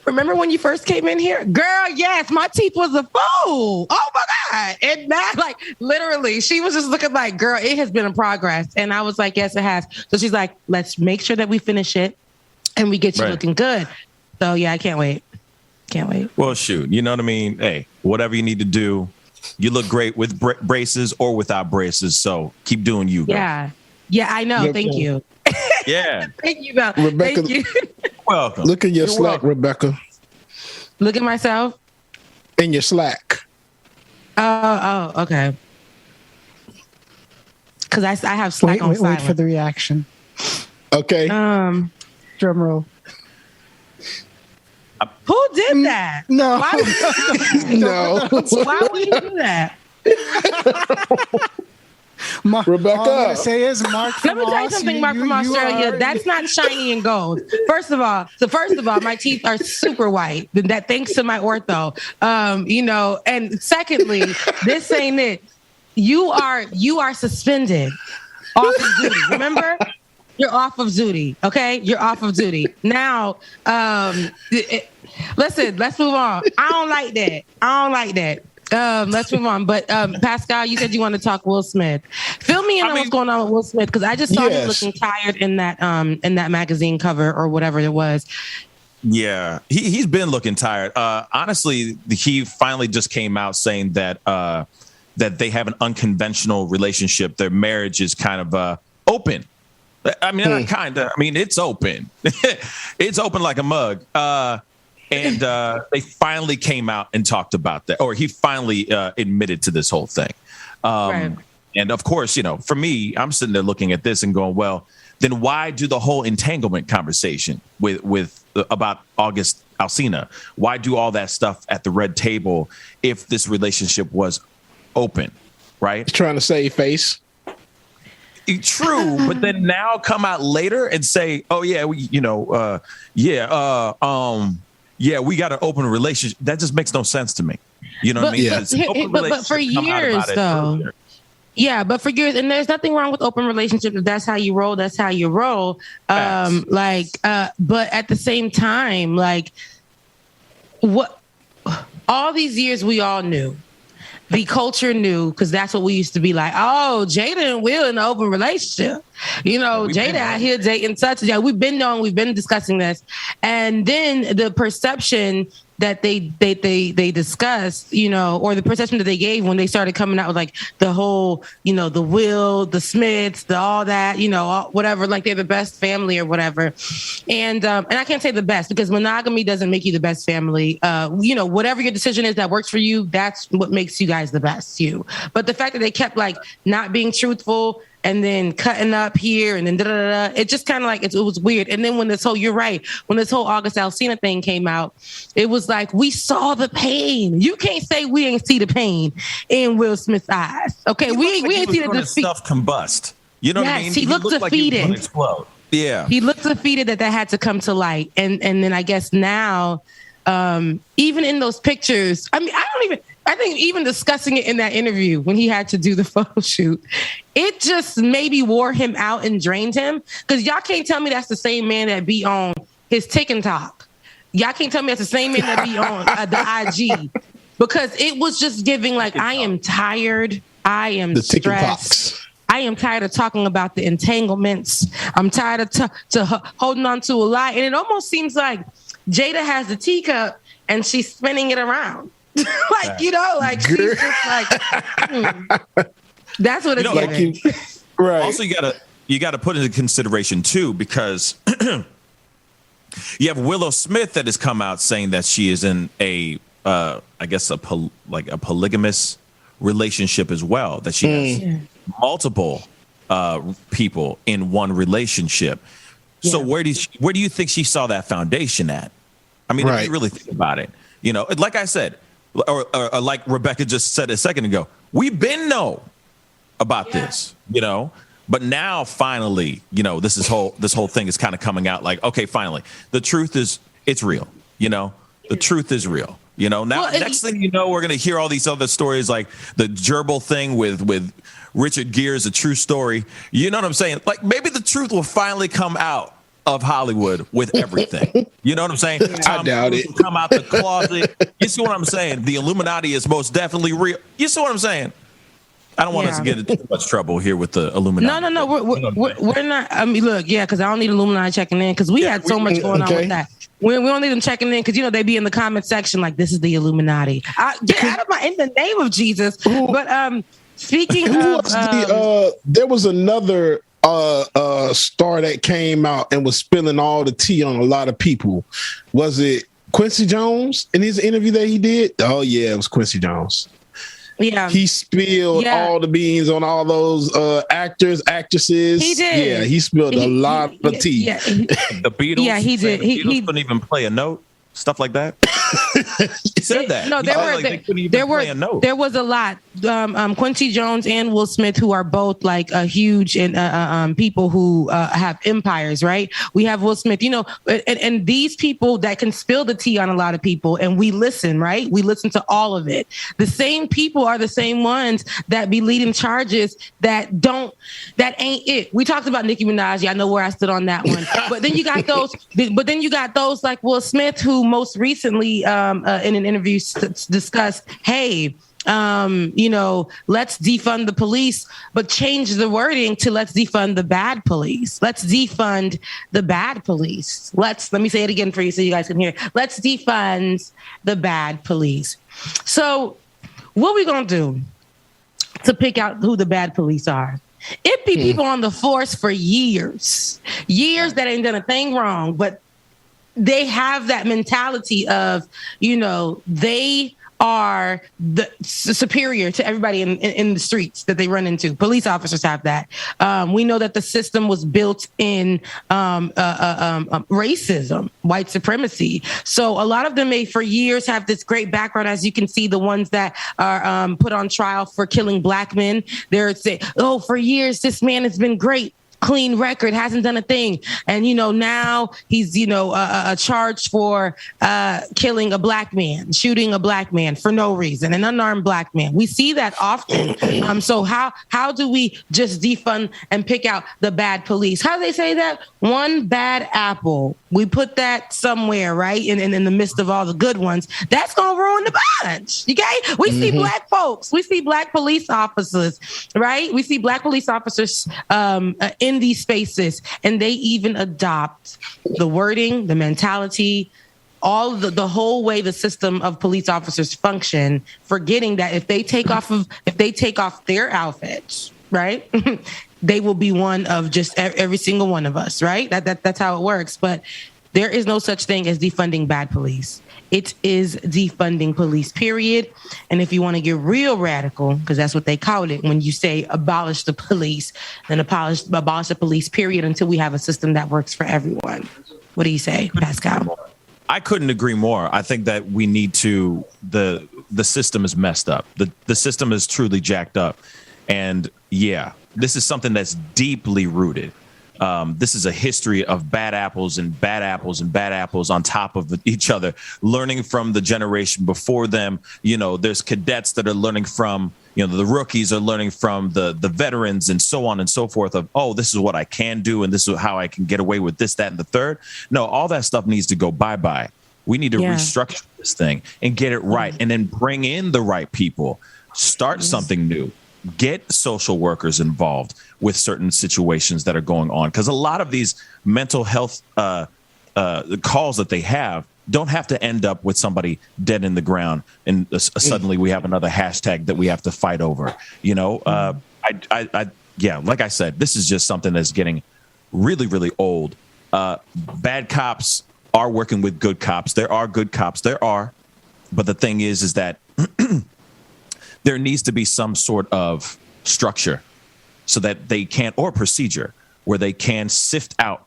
Remember when you first came in here? Girl, yes, my teeth was a fool. Oh my God. And that, like, literally, she was just looking like, girl, it has been in progress. And I was like, yes, it has. So she's like, let's make sure that we finish it and we get you looking good. So yeah, I can't wait. Can't wait. Well, shoot, you know what I mean? Hey, whatever you need to do. You look great with braces or without braces. So keep doing you, girl. Yeah. Yeah, I know. Thank you. Yeah. Thank you, Mel. Rebecca, Thank you. Welcome. Look at your You're Slack, welcome. Rebecca. Look at myself. In your Slack. Oh, okay. Because I have Slack on silent. Wait for the reaction. Okay. Drum roll. Who did that? No. Why would you do that? Rebecca. All I'm gonna say is Mark. Let me tell you something, Mark from Australia. That's not shiny and gold. First of all, my teeth are super white. That thanks to my ortho. And secondly, this ain't it. You are suspended off of duty. Remember? You're off of duty. Okay? You're off of duty. Now, listen, let's move on. I don't like that. Let's move on. But Pascal, you said you want to talk Will Smith. Fill me in on what's going on with Will Smith, because I just saw him looking tired in that magazine cover or whatever it was. Yeah, he's been looking tired. Honestly, he finally just came out saying that that they have an unconventional relationship. Their marriage is kind of open. I mean, not kind of. I mean, it's open. It's open like a mug. And they finally came out and talked about that, or he finally admitted to this whole thing. Right. And of course, for me, I'm sitting there looking at this and going, well, then why do the whole entanglement conversation with about August Alsina? Why do all that stuff at the red table if this relationship was open, right? He's trying to save face. True, but then now come out later and say, oh, yeah, we got an open relationship. That just makes no sense to me. You know what I mean? But for years, though. Yeah, but for years, and there's nothing wrong with open relationships. If that's how you roll, that's how you roll. But at the same time, what all these years we all knew. The culture knew, because that's what we used to be like. Oh, Jada and Will in an open relationship. Jada out here dating such. Yeah, we've been discussing this, and then the perception that they discussed, or the perception that they gave when they started coming out with the whole, the Will, the Smiths, the all that, whatever, like they're the best family or whatever. And I can't say the best, because monogamy doesn't make you the best family. Whatever your decision is that works for you, that's what makes you guys the best you. But the fact that they kept not being truthful and then cutting up here and then da-da-da-da, it just kind of it was weird. And then when this whole August Alsina thing came out, it was like, we saw the pain. You can't say we ain't see the pain in Will Smith's eyes. Okay, we ain't see the defeat. Stuff combust. You know what I mean? He looked defeated. Like he was gonna explode. Yeah, he looked defeated that had to come to light. And then I guess now, even in those pictures, I think even discussing it in that interview when he had to do the photo shoot, it just maybe wore him out and drained him. Because y'all can't tell me that's the same man that be on his TikTok. Y'all can't tell me that's the same man that be on the IG. Because it was just giving I am tired. I am stressed. I am tired of talking about the entanglements. I'm tired of holding on to a lie. And it almost seems like Jada has the teacup and she's spinning it around. She's just that's what it's giving. Right. Also, you gotta put into consideration too, because you have Willow Smith that has come out saying that she is in a polygamous relationship as well, that she has multiple people in one relationship. So where do you think she saw that foundation at? I mean, if you really think about it, like I said, or like Rebecca just said a second ago, we've been know about this, but now finally, this whole thing is kind of coming out okay, finally, the truth is, it's real, the truth is real, now next thing you know, we're going to hear all these other stories like the gerbil thing with Richard Gere's a true story. You know what I'm saying? Maybe the truth will finally come out of Hollywood with everything. You know what I'm saying? I doubt it. Come out the closet. You see what I'm saying? The Illuminati is most definitely real. You see what I'm saying? I don't want us to get into too much trouble here with the Illuminati. No. We're not. I mean, look, yeah, because I don't need Illuminati checking in because we had so much going on with that. We don't need them checking in because they be in the comment section like this is the Illuminati. Get out of my in the name of Jesus. But speaking of, there was another star that came out and was spilling all the tea on a lot of people. Was it Quincy Jones in his interview that he did? Oh yeah, it was Quincy Jones. Yeah, he spilled all the beans on all those actors, actresses. He did. Yeah, he spilled a lot of tea. Yeah, the Beatles. Yeah, he did. He couldn't even play a note. Stuff like that. He said that. No, there was a lot. Quincy Jones and Will Smith, who are both like huge and people who have empires, right? We have Will Smith, and these people that can spill the tea on a lot of people, and we listen, right? We listen to all of it. The same people are the same ones that be leading charges that ain't it. We talked about Nicki Minaj. I know where I stood on that one. But then you got those. But then you got those like Will Smith, who most recently in an interview discussed, hey, let's defund the police, but change the wording to let's defund the bad police. Let's defund the bad police. Let me say it again for you so you guys can hear. Let's defund the bad police. So what we gonna do to pick out who the bad police are? It be people on the force for years that ain't done a thing wrong, but they have that mentality of, they are the superior to everybody in the streets that they run into. Police officers have that. We know that the system was built in racism, white supremacy. So a lot of them may for years have this great background. As you can see, the ones that are put on trial for killing Black men, they're saying, oh, for years, this man has been great. Clean record, hasn't done a thing. And, now he's, charged for killing a Black man, shooting a Black man for no reason, an unarmed Black man. We see that often. So how do we just defund and pick out the bad police? How do they say that? One bad apple. We put that somewhere, right? In the midst of all the good ones. That's going to ruin the bunch. Okay? We see Black folks. We see Black police officers, right? We see Black police officers in these spaces, and they even adopt the wording, the mentality, all the whole way the system of police officers function, forgetting that if they take off their outfits, right, they will be one of just every single one of us, right? That's how it works. But there is no such thing as defunding bad police. It is defunding police, period. And if you want to get real radical, because that's what they call it, when you say abolish the police, then abolish the police, period, until we have a system that works for everyone. What do you say, Pascal? I couldn't agree more. I think that we need to, the system is messed up. The system is truly jacked up. And yeah, this is something that's deeply rooted. This is a history of bad apples and bad apples and bad apples on top of each other, learning from the generation before them. There's cadets that are learning from, the rookies are learning from the veterans and so on and so forth of, oh, this is what I can do. And this is how I can get away with this, that, and the third. No, all that stuff needs to go bye-bye. We need to restructure this thing and get it right. And then bring in the right people, start something new. Get social workers involved with certain situations that are going on, because a lot of these mental health calls that they have don't have to end up with somebody dead in the ground and suddenly we have another hashtag that we have to fight over. Like I said, this is just something that's getting really, really old. Bad cops are working with good cops. There are good cops. But the thing is that there needs to be some sort of structure so that they can, or procedure where they can sift out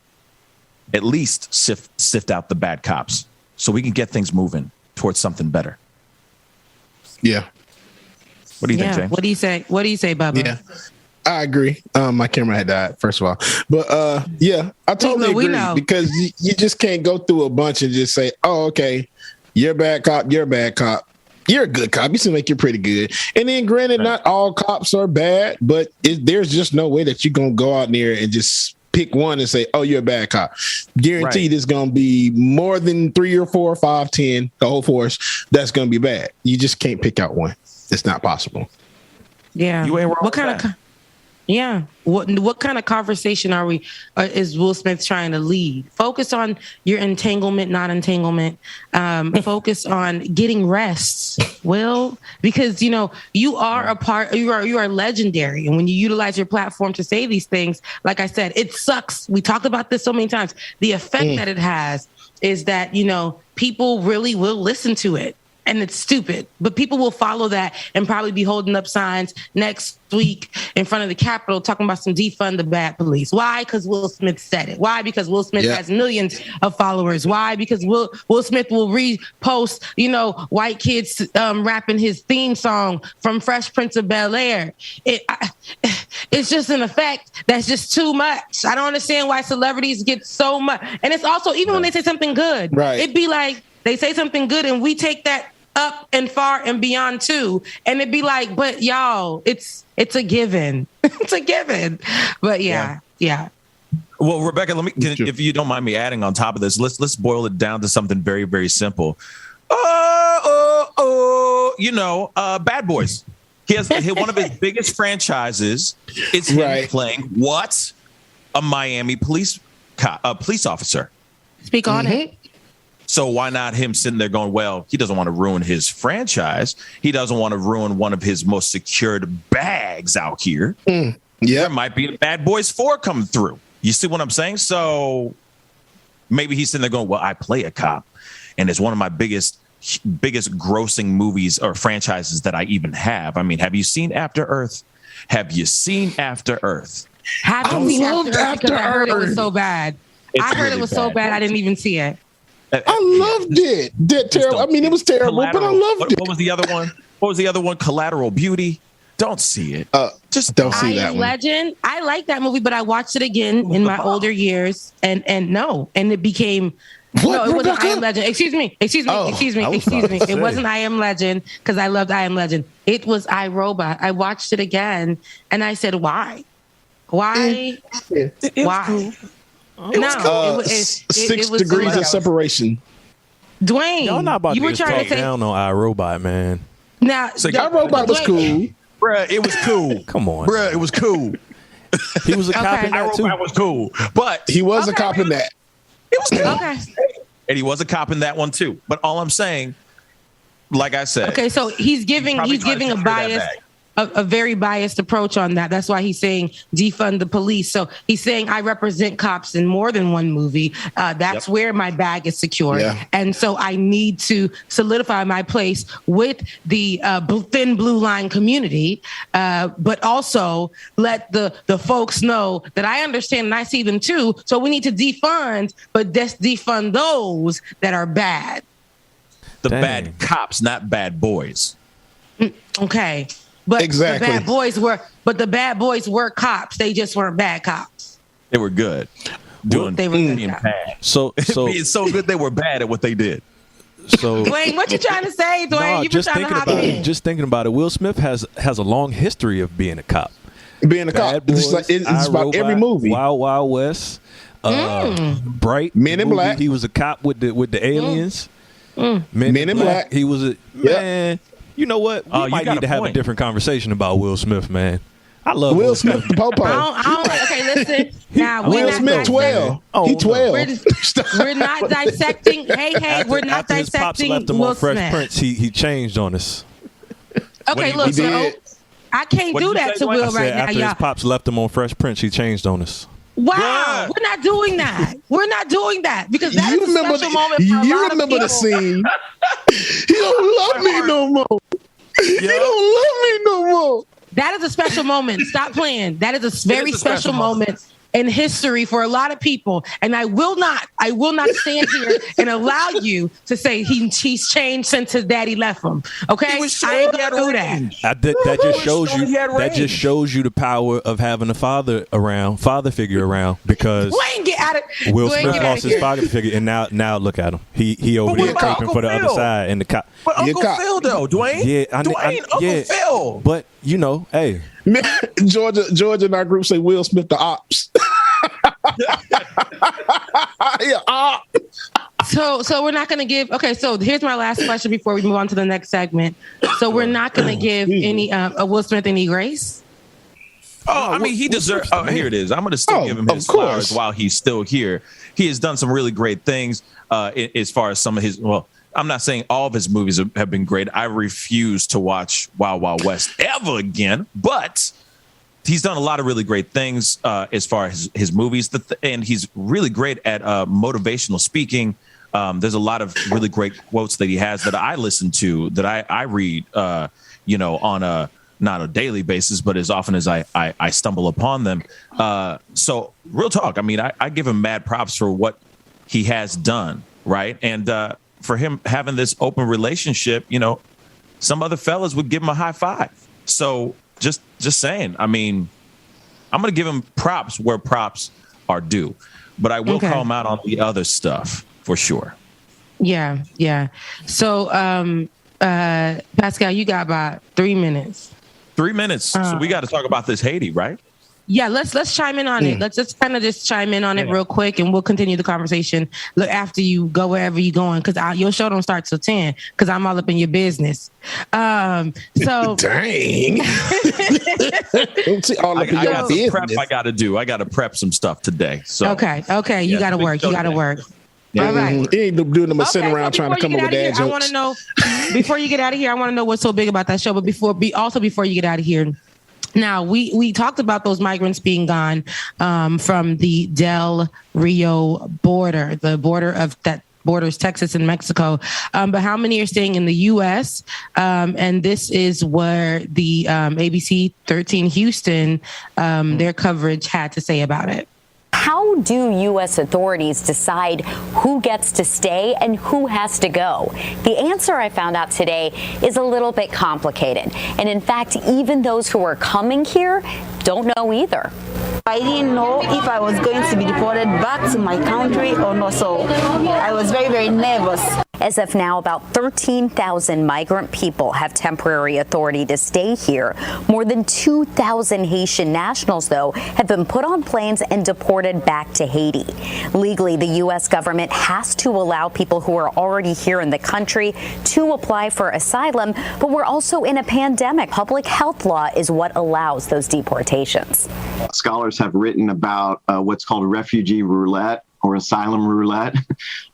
the bad cops so we can get things moving towards something better. Yeah. What do you think, James? What do you say, Bubba? Yeah, I agree. My camera had died, first of all. But I totally agree, because you just can't go through a bunch and just say, oh, okay, you're a bad cop, you're a bad cop. You're a good cop. You seem like you're pretty good. And then granted, not all cops are bad, but there's just no way that you're going to go out there and just pick one and say, oh, you're a bad cop. Guaranteed it's going to be more than 3 or 4 or 5, 10, the whole force. That's going to be bad. You just can't pick out one. It's not possible. Yeah. You ain't wrong. What kind of? Yeah. What kind of conversation is Will Smith trying to lead? Focus on your entanglement, not entanglement. Focus on getting rest, Will, because you are legendary. And when you utilize your platform to say these things, like I said, it sucks. We talked about this so many times. The effect that it has is that, people really will listen to it. And it's stupid, but people will follow that and probably be holding up signs next week in front of the Capitol talking about some defund the bad police. Why? Because Will Smith said it. Why? Because Will Smith has millions of followers. Why? Because Will Smith will repost, white kids rapping his theme song from Fresh Prince of Bel-Air. It's just an effect that's just too much. I don't understand why celebrities get so much. And it's also, even when they say something good, it'd be like they say something good and we take that up and far and beyond too. And it'd be like, but y'all, it's a given. It's a given. But yeah. Well, Rebecca, if you don't mind me adding on top of this, let's boil it down to something very, very simple. Bad Boys. He has one of his biggest franchises. It's him playing what? A Miami police officer. Speak on it. So why not him sitting there going, well, he doesn't want to ruin his franchise. He doesn't want to ruin one of his most secured bags out here. There might be a Bad Boys 4 coming through. You see what I'm saying? So maybe he's sitting there going, well, I play a cop. And it's one of my biggest grossing movies or franchises that I even have. I mean, have you seen After Earth? Have you seen After Earth? I loved After Earth. I heard it was so bad. So bad I didn't even see it. I loved it. Terrible. I mean, it was terrible, but I loved it. What was the other one? Collateral Beauty. Don't see it. Just don't see that one. Legend. I like that movie, but I watched it again in my older years, and it became. No, it wasn't I Am Legend. Excuse me. It wasn't I Am Legend because I loved I Am Legend. It was I, Robot. I watched it again, and I said, "Why? Why? Why?" It was 6 degrees of separation. Dwayne, y'all not about you were to trying talk to say down on iRobot, man. Now, iRobot was cool. Bruh, it was cool. Come on. Bruh, it was cool. He was a cop in that too. iRobot was cool. But he was a cop in that. It was cool. Okay. And he was a cop in that one too. But all I'm saying, like I said. Okay, so he's giving a bias. A very biased approach on that. That's why he's saying defund the police. So he's saying I represent cops in more than one movie. That's where my bag is secured. Yeah. And so I need to solidify my place with the thin blue line community, but also let the folks know that I understand and I see them too. So we need to defund, but just defund those that are bad. The bad cops, not bad boys. Okay. But exactly. the bad boys were cops. They just weren't bad cops. They were good. They were good. Bad. So it's so good they were bad at what they did. So Dwayne, what you trying to say, Dwayne? You just thinking about it. Will Smith has a long history of being a cop. Being a cop. Boys, it's about every movie. Wild Wild West. Bright. Men in Black. He was a cop with the aliens. Men in Black. He was a man. You know what? We might need to have a different conversation about Will Smith, man. I love Will Smith. The Popo. Okay, listen. Now Will Smith 12. He 12. We're not dissecting. We're not after his pops dissecting left him Will on Fresh Smith. Prince. He changed on us. Okay, look, so I can't do that to Will right now, after his pops left him on Fresh Prince, he changed on us. Wow, we're not doing that. We're not doing that because that's a special moment for a lot of people. You remember the scene. He don't love me no more. He don't love me no more. That is a special moment. Stop playing. That is a very special moment in history for a lot of people. And I will not stand here and allow you to say he's changed since his daddy left him. Okay? I ain't gonna do that. That just shows you the power of having a father figure around, because Will Smith lost his father figure, and now look at him. He over there creeping for the other side, and the cop. But Uncle Phil though, Dwayne. Yeah, Uncle Phil. But hey, Georgia in our group say Will Smith the ops. So we're not going to give. Okay, so here's my last question before we move on to the next segment. So we're not going to give any Will Smith any grace. Oh, I mean, he deserves. Oh, here it is. I'm going to still give him his flowers while he's still here. He has done some really great things as far as some of his. Well, I'm not saying all of his movies have been great. I refuse to watch Wild Wild West ever again, but he's done a lot of really great things as far as his movies, and he's really great at motivational speaking. There's a lot of really great quotes that he has that I listen to, that I read, on a not a daily basis, but as often as I stumble upon them. So real talk. I mean, I give him mad props for what he has done, right? And for him having this open relationship, some other fellas would give him a high five. So just saying, I mean, I'm going to give him props where props are due, but I will call him out on the other stuff for sure. Yeah. So, Pascal, you got about 3 minutes. 3 minutes. So we got to talk about this Haiti, right? Yeah, let's chime in on it. Let's just chime in on it real quick, and we'll continue the conversation. Look, after you go wherever you're going, because your show don't start till 10. Because I'm all up in your business. So dang, all up in your business. Prep I got to do. I got to prep some stuff today. So okay, you got to work. You got to work. Yeah. All right. He ain't doing them sitting around trying to come up with dad jokes. I want to know before you get out of here. I want to know what's so big about that show. But before you get out of here. Now, we talked about those migrants being gone from the Del Rio border, the border of that borders Texas and Mexico. But how many are staying in the U.S.? And this is where the ABC 13 Houston, their coverage had to say about it. How do U.S. authorities decide who gets to stay and who has to go? The answer I found out today is a little bit complicated. And in fact, even those who are coming here don't know either. I didn't know if I was going to be deported back to my country or not, so I was very, very nervous. As of now, about 13,000 migrant people have temporary authority to stay here. More than 2,000 Haitian nationals, though, have been put on planes and deported back to Haiti. Legally, the U.S. government has to allow people who are already here in the country to apply for asylum, but we're also in a pandemic. Public health law is what allows those deportations. Scholars have written about what's called refugee roulette, or asylum roulette.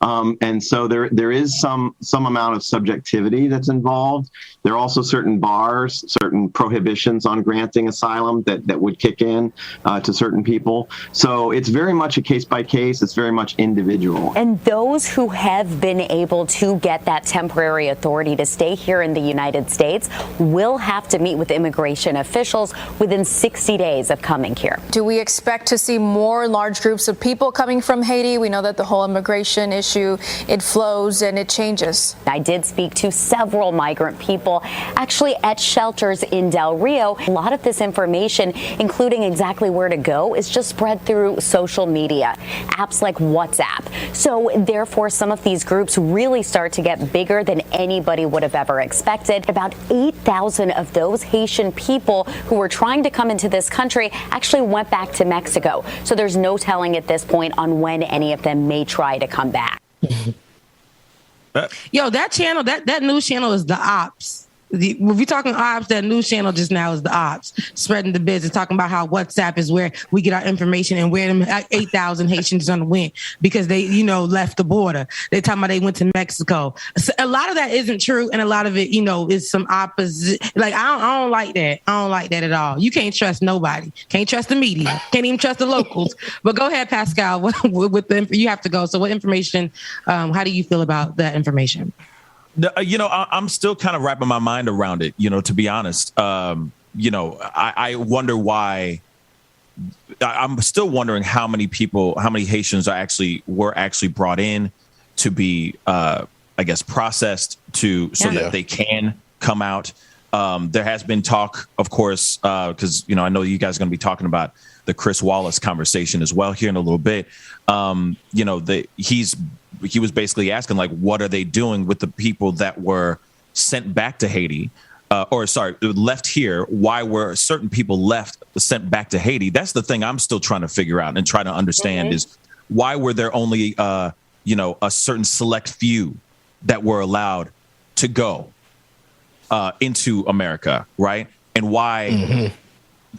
And so there is some amount of subjectivity that's involved. There are also certain bars, certain prohibitions on granting asylum that would kick in to certain people. So it's very much a case by case. It's very much individual. And those who have been able to get that temporary authority to stay here in the United States will have to meet with immigration officials within 60 days of coming here. Do we expect to see more large groups of people coming from Haiti? We know that the whole immigration issue, it flows and it changes. I did speak to several migrant people actually at shelters in Del Rio. A lot of this information, including exactly where to go, is just spread through social media, apps like WhatsApp. So therefore, some of these groups really start to get bigger than anybody would have ever expected. About 8,000 of those Haitian people who were trying to come into this country actually went back to Mexico. So there's no telling at this point on when any of them may try to come back. Yo, that channel, that news channel is the ops. If you're talking ops, that news channel just now is the ops, spreading the business, talking about how WhatsApp is where we get our information and where them 8,000 Haitians done went because they, left the border. They talking about they went to Mexico. So a lot of that isn't true, and a lot of it, is some opposite. Like I don't like that. I don't like that at all. You can't trust nobody. Can't trust the media. Can't even trust the locals. But go ahead, Pascal. With you have to go. So what information? How do you feel about that information? I'm still kind of wrapping my mind around it, to be honest. I wonder why. I'm still wondering how many Haitians were actually brought in to be, processed that they can come out. There has been talk, of course, because, I know you guys are going to be talking about the Chris Wallace conversation as well here in a little bit. He was basically asking, like, what are they doing with the people that were sent back to Haiti? left here. Why were certain people sent back to Haiti? That's the thing I'm still trying to figure out and try to understand is why were there only, a certain select few that were allowed to go into America, right? And why,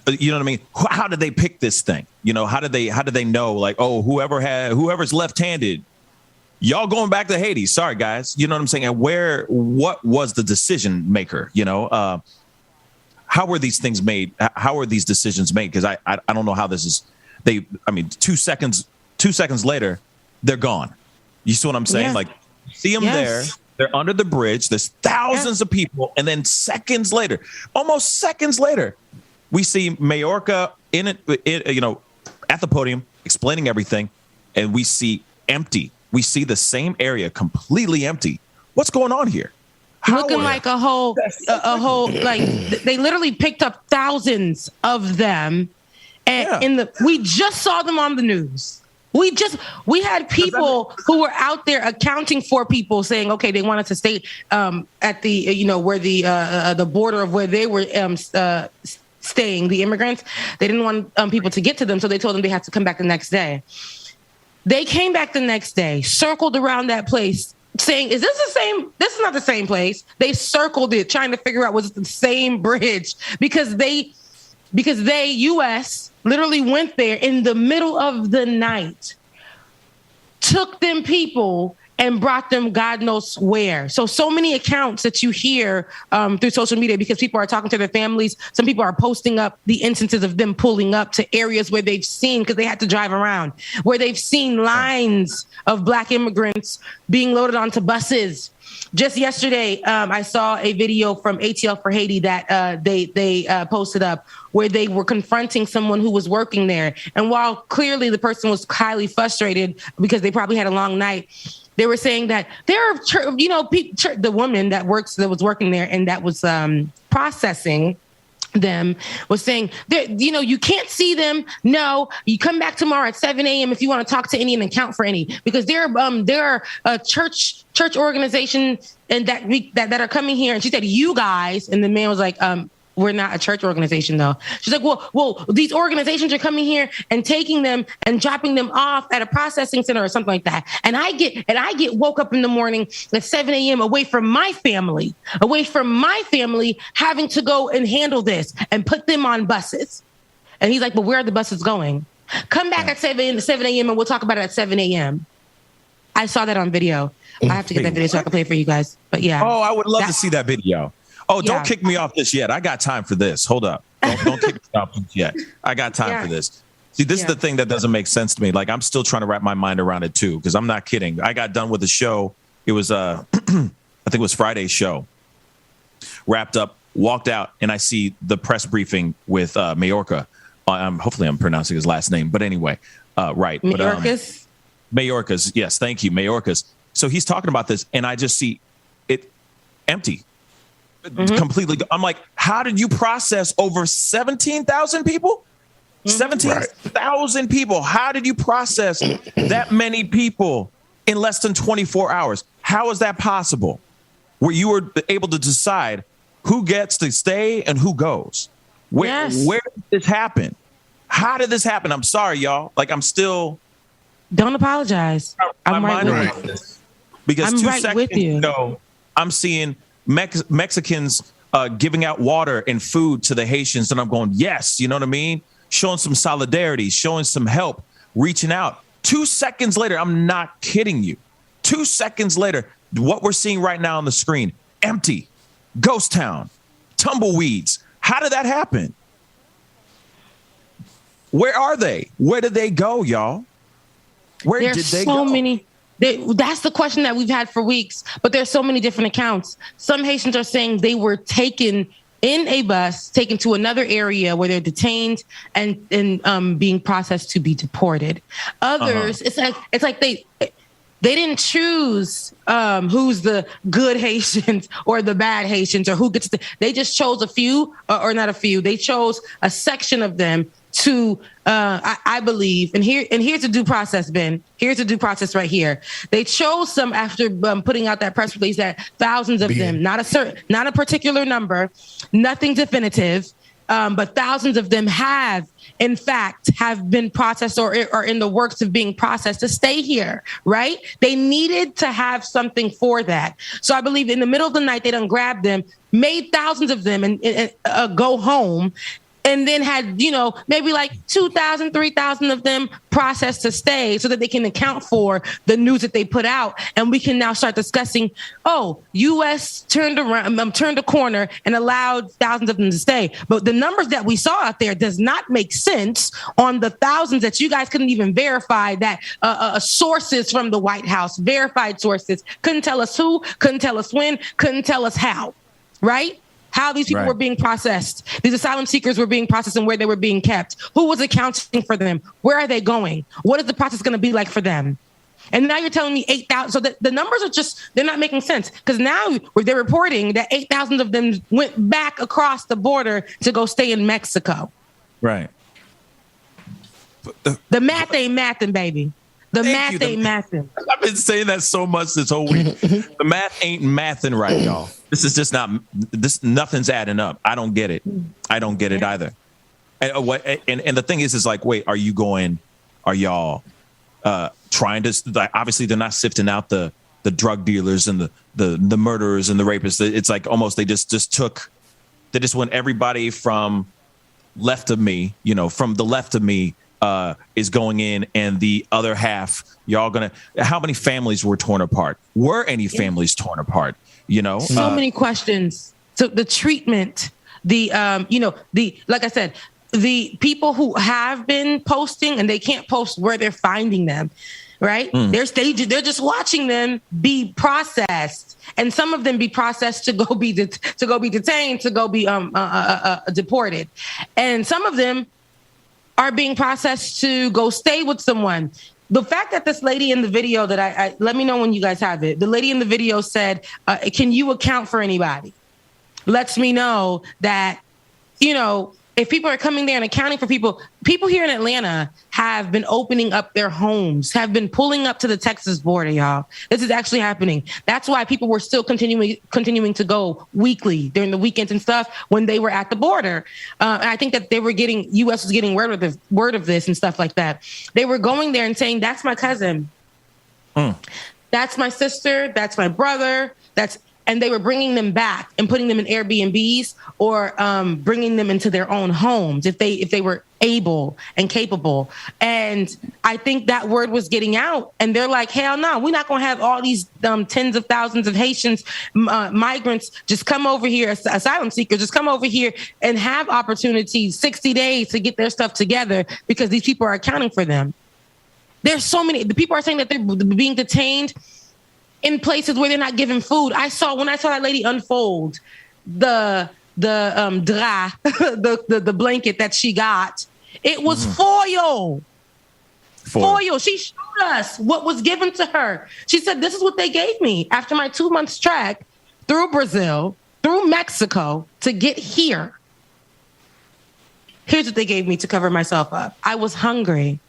you know what I mean? How did they pick this thing? How did they know, like, oh, whoever's left-handed, y'all going back to Haiti. Sorry, guys. You know what I'm saying? And what was the decision maker? How were these things made? How are these decisions made? Because I don't know how this is. 2 seconds later, they're gone. You see what I'm saying? Yeah. Like, see them there. They're under the bridge. There's thousands of people. And then almost seconds later, we see Mayorkas at the podium explaining everything. And we see empty. We see the same area completely empty. What's going on here? Looking like a whole, like they literally picked up thousands of them. And we just saw them on the news. We had people who were out there accounting for people saying, okay, they wanted to stay at the, where the border of where they were staying, the immigrants. They didn't want people to get to them. So they told them they had to come back the next day. They came back the next day, circled around that place saying, is this the same? This is not the same place. They circled it, trying to figure out was it the same bridge because they, U.S., literally went there in the middle of the night, took them people and brought them God knows where. So many accounts that you hear through social media because people are talking to their families. Some people are posting up the instances of them pulling up to areas where they've seen, because they had to drive around, where they've seen lines of Black immigrants being loaded onto buses. Just yesterday, I saw a video from ATL for Haiti that they posted up where they were confronting someone who was working there. And while clearly the person was highly frustrated because they probably had a long night, they were saying that there are, the woman that was working there and that was processing them was saying, you can't see them. No, you come back tomorrow at 7 a.m. if you want to talk to any and account for any, because there are a church organization and that are coming here. And she said, you guys, and the man was like, we're not a church organization, though. She's like, well, these organizations are coming here and taking them and dropping them off at a processing center or something like that. And I get woke up in the morning at 7 a.m. away from my family, having to go and handle this and put them on buses. And he's like, but where are the buses going? Come back at 7 a.m. and we'll talk about it at 7 a.m. I saw that on video. I have to get that video so I can play it for you guys. But yeah. Oh, I would love to see that video. Oh, don't kick me off this yet. I got time for this. Hold up. Don't kick me off this yet. I got time for this. See, this is the thing that doesn't make sense to me. Like, I'm still trying to wrap my mind around it, too, because I'm not kidding. I got done with the show. It was, I think it was Friday's show. Wrapped up, walked out, and I see the press briefing with Mayorkas. Hopefully I'm pronouncing his last name. But anyway, right. Mayorkas? Mayorkas. Yes, thank you. Mayorkas. So he's talking about this, and I just see it empty. Completely. I'm like, how did you process over 17,000 people? 17,000 people. How did you process that many people in less than 24 hours? How is that possible? Where you were able to decide who gets to stay and who goes? Where did this happen? How did this happen? I'm sorry, y'all. Like, I'm still. Don't apologize. I'm right with you. Because 2 seconds ago, I'm seeing Mexicans giving out water and food to the Haitians. And I'm going, yes, you know what I mean? Showing some solidarity, showing some help, reaching out. 2 seconds later, I'm not kidding you. 2 seconds later, what we're seeing right now on the screen, empty, ghost town, tumbleweeds. How did that happen? Where are they? Where did they go, y'all? Where did they go? So many. That's the question that we've had for weeks, but there's so many different accounts. Some Haitians are saying they were taken in a bus, taken to another area where they're detained and being processed to be deported. Others, it's like they didn't choose who's the good Haitians or the bad Haitians or who gets they just chose a few or not a few. They chose a section of them to, I believe, and here's the due process, Ben. Here's the due process right here. They chose some after putting out that press release that thousands of them, not a particular number, nothing definitive, but thousands of them have been processed or are in the works of being processed to stay here, right? They needed to have something for that. So I believe in the middle of the night, they done grabbed them, made thousands of them and go home. And then had, maybe like 2,000, 3,000 of them processed to stay so that they can account for the news that they put out. And we can now start discussing, U.S. turned a corner and allowed thousands of them to stay. But the numbers that we saw out there does not make sense on the thousands that you guys couldn't even verify that sources from the White House, verified sources, couldn't tell us who, couldn't tell us when, couldn't tell us how, right? How these people were being processed. These asylum seekers were being processed and where they were being kept. Who was accounting for them? Where are they going? What is the process going to be like for them? And now you're telling me 8,000. So the numbers are they're not making sense. Because now they're reporting that 8,000 of them went back across the border to go stay in Mexico. Right. The math ain't mathing, baby. The math ain't mathing. I've been saying that so much this whole week. The math ain't mathing right, y'all. This is just nothing's adding up. I don't get it. I don't get it either. And the thing is like, wait, are y'all trying to, obviously they're not sifting out the drug dealers and the murderers and the rapists. It's like almost they just want everybody from left of me, from the left of me, is going in, and the other half, how many families were torn apart? Were any families torn apart? So many questions. So the treatment, like I said, the people who have been posting and they can't post where they're finding them, right? They're just watching them be processed, and some of them be processed to go be detained, to go be deported, and some of them are being processed to go stay with someone. The fact that this lady in the video that I let me know when you guys have it. The lady in the video said, can you account for anybody? Lets me know that, if people are coming there and accounting for people here in Atlanta have been opening up their homes, have been pulling up to the Texas border, y'all. This is actually happening. That's why people were still continuing to go weekly during the weekends and stuff when they were at the border. And I think that U.S. was getting word of this and stuff like that. They were going there and saying, that's my cousin. That's my sister. That's my brother. And they were bringing them back and putting them in Airbnbs or bringing them into their own homes if they were able and capable. And I think that word was getting out. And they're like, hell no, we're not going to have all these tens of thousands of Haitians, migrants, just come over here, asylum seekers, just come over here and have opportunities, 60 days to get their stuff together because these people are accounting for them. There's so many. The people are saying that they're being detained in places where they're not given food. When I saw that lady unfold the drap, the blanket that she got, it was foil. Foil. She showed us what was given to her. She said, this is what they gave me after my 2 months trek through Brazil, through Mexico to get here. Here's what they gave me to cover myself up. I was hungry.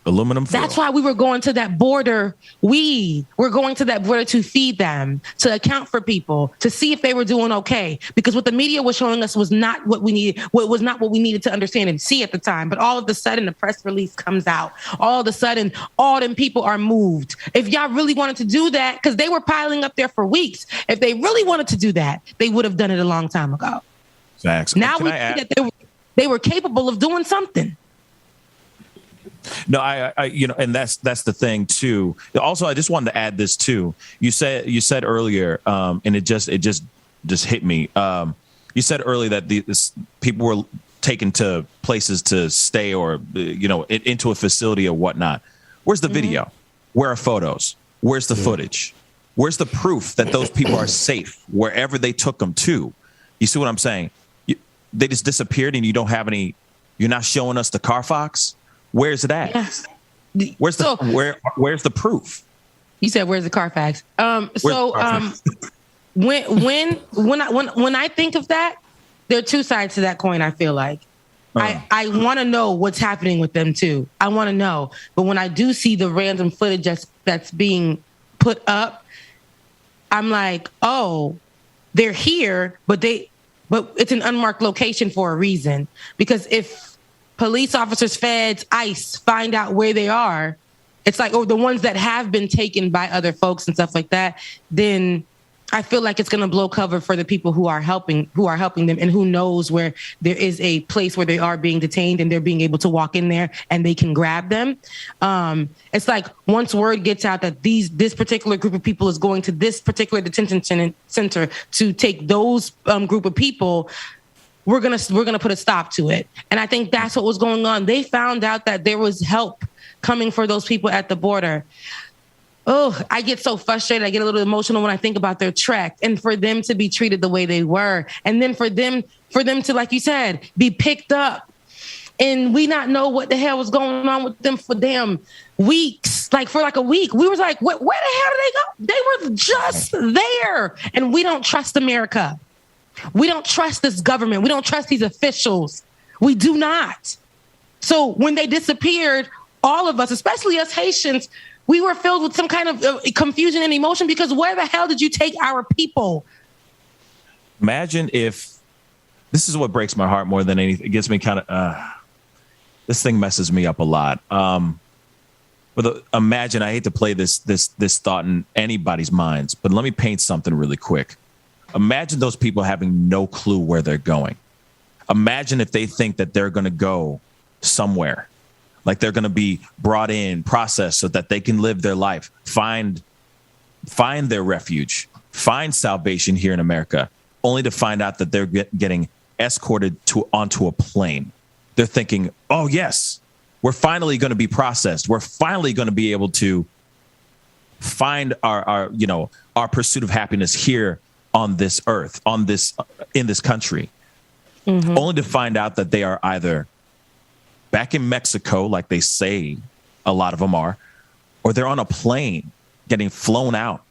Aluminum foil. That's why we were going to that border. We were going to that border to feed them, to account for people, to see if they were doing okay. Because what the media was showing us was not what we needed. What was not what we needed to understand and see at the time. But all of a sudden, the press release comes out. All of a sudden, all them people are moved. If y'all really wanted to do that, because they were piling up there for weeks. If they really wanted to do that, they would have done it a long time ago. Facts. Now we see that they were capable of doing something. No, I and that's the thing too. Also, I just wanted to add this too. You said earlier, and it just hit me. You said earlier that people were taken to places to stay or into a facility or whatnot. Where's the video? Where are photos? Where's the footage? Where's the proof that those people are safe wherever they took them to? You see what I'm saying? They just disappeared, and you don't have any. You're not showing us the Carfax. Where's it at? Yes. Where's the proof? You said where's the Carfax? When I think of that, there are two sides to that coin. I feel like I want to know what's happening with them too. I want to know. But when I do see the random footage that's being put up, I'm like, oh, they're here, but it's an unmarked location for a reason. Because if police officers, feds, ICE find out where they are, it's like, the ones that have been taken by other folks and stuff like that, then I feel like it's going to blow cover for the people who are helping them, and who knows where there is a place where they are being detained and they're being able to walk in there and they can grab them. It's like once word gets out that this particular group of people is going to this particular detention center to take those group of people, we're gonna put a stop to it. And I think that's what was going on. They found out that there was help coming for those people at the border. Oh, I get so frustrated. I get a little emotional when I think about their trek, and for them to be treated the way they were. And then for them to, like you said, be picked up and we not know what the hell was going on with them for damn weeks, for a week. We was like, where the hell did they go? They were just there. And we don't trust America. We don't trust this government. We don't trust these officials. We do not. So when they disappeared, all of us, especially us Haitians, we were filled with some kind of confusion and emotion, because where the hell did you take our people? Imagine if, this is what breaks my heart more than anything. It gets me kind of, this thing messes me up a lot. But imagine, I hate to play this thought in anybody's minds, but let me paint something really quick. Imagine those people having no clue where they're going. Imagine if they think that they're going to go somewhere. Like they're going to be brought in, processed so that they can live their life, find their refuge, find salvation here in America, only to find out that they're getting escorted onto a plane. They're thinking, oh, yes, we're finally going to be processed. We're finally going to be able to find our pursuit of happiness here on this earth, in this country, only to find out that they are either back in Mexico, like they say a lot of them are, or they're on a plane getting flown out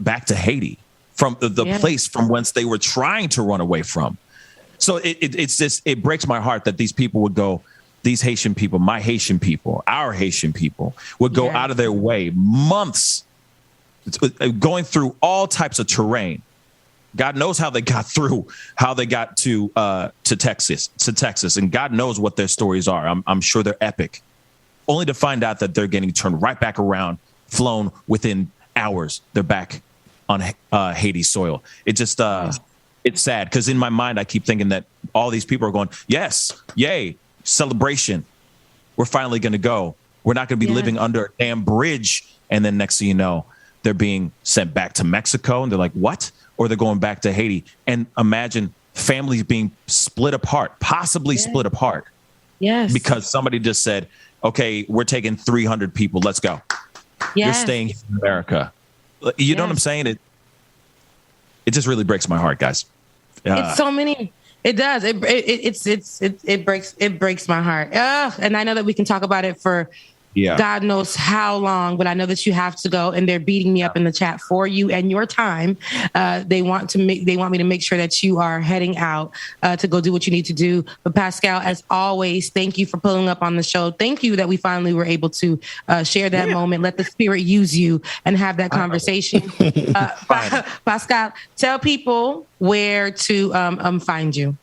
back to Haiti from the place from whence they were trying to run away from. So it breaks my heart that these people would go, these Haitian people, my Haitian people, our Haitian people would go out of their way, months going through all types of terrain. God knows how they got through, how they got to Texas, and God knows what their stories are. I'm sure they're epic, only to find out that they're getting turned right back around, flown within hours. They're back on Haiti soil. It just, it's sad, because in my mind, I keep thinking that all these people are going, yes, yay, celebration. We're finally going to go. We're not going to be living under a damn bridge. And then next thing you know, they're being sent back to Mexico, and they're like, what? Or they're going back to Haiti. And imagine families being split apart, possibly split apart. Yes. Because somebody just said, okay, we're taking 300 people. Let's go. Yes. You're staying in America. You know what I'm saying? It just really breaks my heart, guys. It's so many. It does. It breaks my heart. And I know that we can talk about it for God knows how long, but I know that you have to go, and they're beating me up in the chat for you and your time. They want me to make sure that you are heading out to go do what you need to do. But Pascal, as always, thank you for pulling up on the show. Thank you that we finally were able to share that moment. Let the spirit use you and have that conversation. Pascal, tell people where to find you.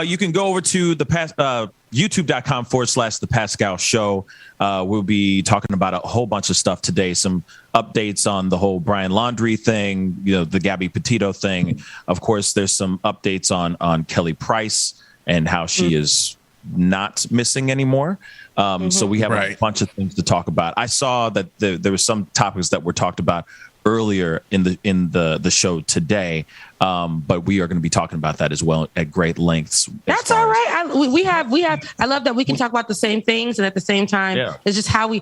You can go over to the youtube.com/The Pascal Show. We'll be talking about a whole bunch of stuff today. Some updates on the whole Brian Laundrie thing, the Gabby Petito thing. Of course, there's some updates on Kelly Price and how she is not missing anymore. So we have a bunch of things to talk about. I saw that there were some topics that were talked about earlier in the show today, but we are going to be talking about that as well at great lengths. That's all right. We have. I love that we can talk about the same things, and at the same time, it's just how we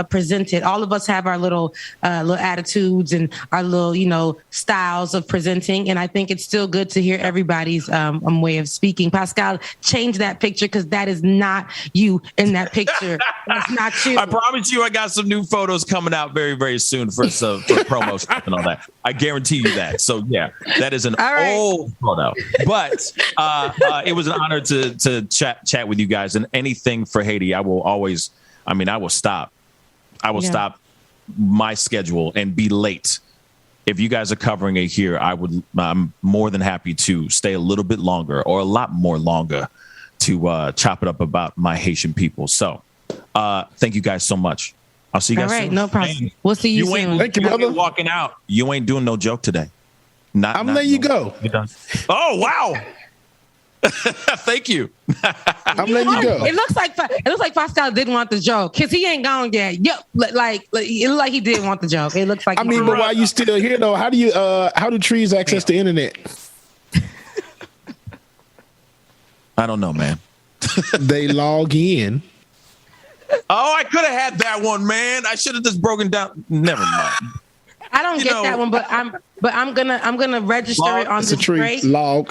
present it. All of us have our little attitudes and our little styles of presenting, and I think it's still good to hear everybody's way of speaking. Pascal, change that picture, because that is not you in that picture. That's not you. I promise you, I got some new photos coming out very, very soon for promotion and all that. I guarantee you that. So So yeah, that is an old photo. But it was an honor to chat with you guys. And anything for Haiti, I will stop. I will stop my schedule and be late. If you guys are covering it here, I'm more than happy to stay a little bit longer or a lot more longer to chop it up about my Haitian people. So thank you guys so much. I'll see you guys soon. All right, no problem. We'll see you soon. Thank you, brother. Walking out. You ain't doing no joke today. I'm letting you go. You're done. Oh, wow. Thank you. I'm letting you go. It looks like Pascal didn't want the joke because he ain't gone yet. Yep, like it looked like he did want the joke. It looks like. But why you still here though? How do trees access the internet? I don't know, man. They log in. Oh, I could have had that one, man. I should have just broken down. Never mind. I don't get that one, but I'm gonna register it on this break. I'm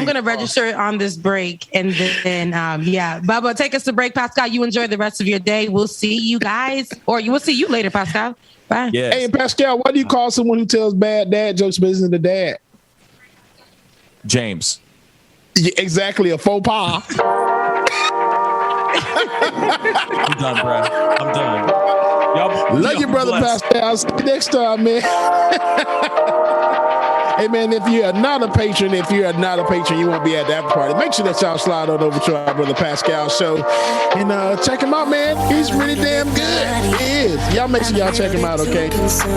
gonna register it on this break, and then Bubba, take us to break. Pascal, you enjoy the rest of your day. We'll see you guys, or we'll see you later, Pascal. Bye. Yes. Hey, Pascal, what do you call someone who tells bad dad jokes but isn't a dad? James. Yeah, exactly, a faux pas. I'm done, bro. I'm done. Love you, brother Pascal. See you next time, man. Hey, man, if you're not a patron, you won't be at the after party. Make sure that y'all slide on over to our brother Pascal show and check him out, man. He's really damn good. He is. Y'all make sure y'all check him out, okay?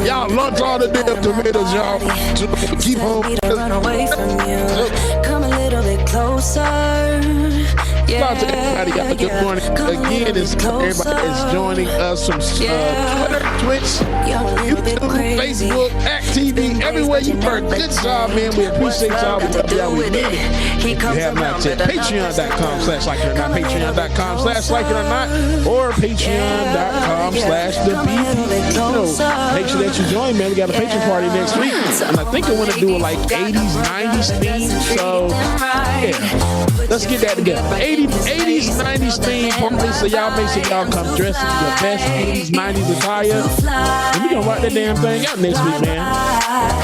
Y'all lunch all the damn tomatoes, y'all. Keep home. Come a little bit closer. Shout out to everybody. Good morning. Again, everybody is joining us from Twitter, Twitch, YouTube, Facebook, Act TV, everywhere you work. Good job, man. We appreciate y'all. We love y'all. We need it. If you have not yet, patreon.com/likeitordnot, patreon.com/likeitordnot, or patreon.com/thebeef. Make sure that you join, man. We got a patron party next week. And I think I want to do a 80s, 90s theme. So, yeah. Let's get that together. 80s, 90s theme party. So y'all make sure y'all come dressed in your best 80s, 90s attire. And we're going to rock that damn thing out next week, man.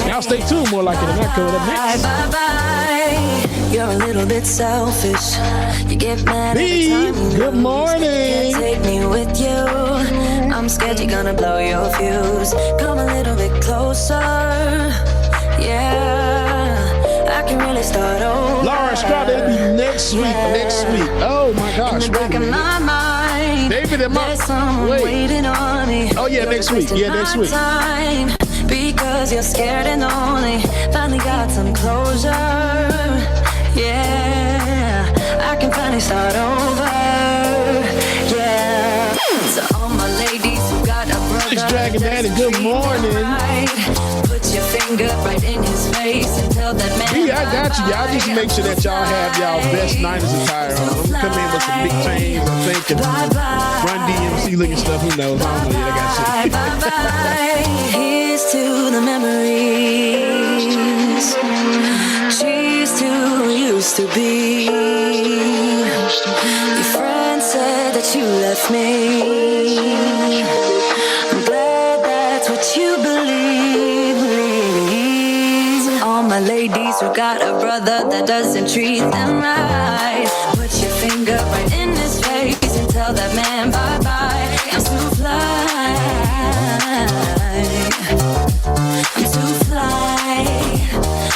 Y'all stay tuned. More like it than that coming up next. You're a little bit selfish. You get mad every time you good morning. Can't take me with you. I'm scared you're gonna blow your fuse. Come a little bit closer. Yeah, I can really start over. Laura Estrada will be next week. Oh my gosh. In the back of my mind, David and there's someone waiting on me. Oh yeah, next week. Time because you're scared and lonely. Finally got some closure. Yeah, I can finally start over. Yeah, so all my ladies who got a brother. Six Dragon Daddy, good morning. Put your finger right in his face and tell that man. Yeah, I got you. Y'all just make sure that y'all have y'all best 90s attire on. I'm come in with some big chains, I'm thinking Run DMC looking stuff. Who knows? I don't know yet. I got shit. Here's to the memories. Cheers to who used to be. Your friend said that you left me. I'm glad that's what you believe. All my ladies who got a brother that doesn't treat them right. Put your finger right in his face and tell that man bye-bye. I'm too fly. I'm too fly.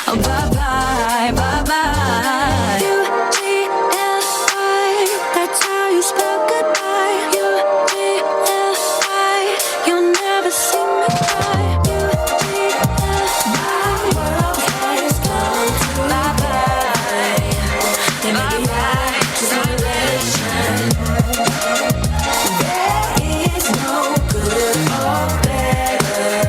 Oh, bye-bye, bye-bye. U-G-L-I, that's how you spell goodbye. U-G-L-I, you'll never see me cry. U-G-L-I, world has come to bye-bye. Then maybe I celebration. There is no good or better.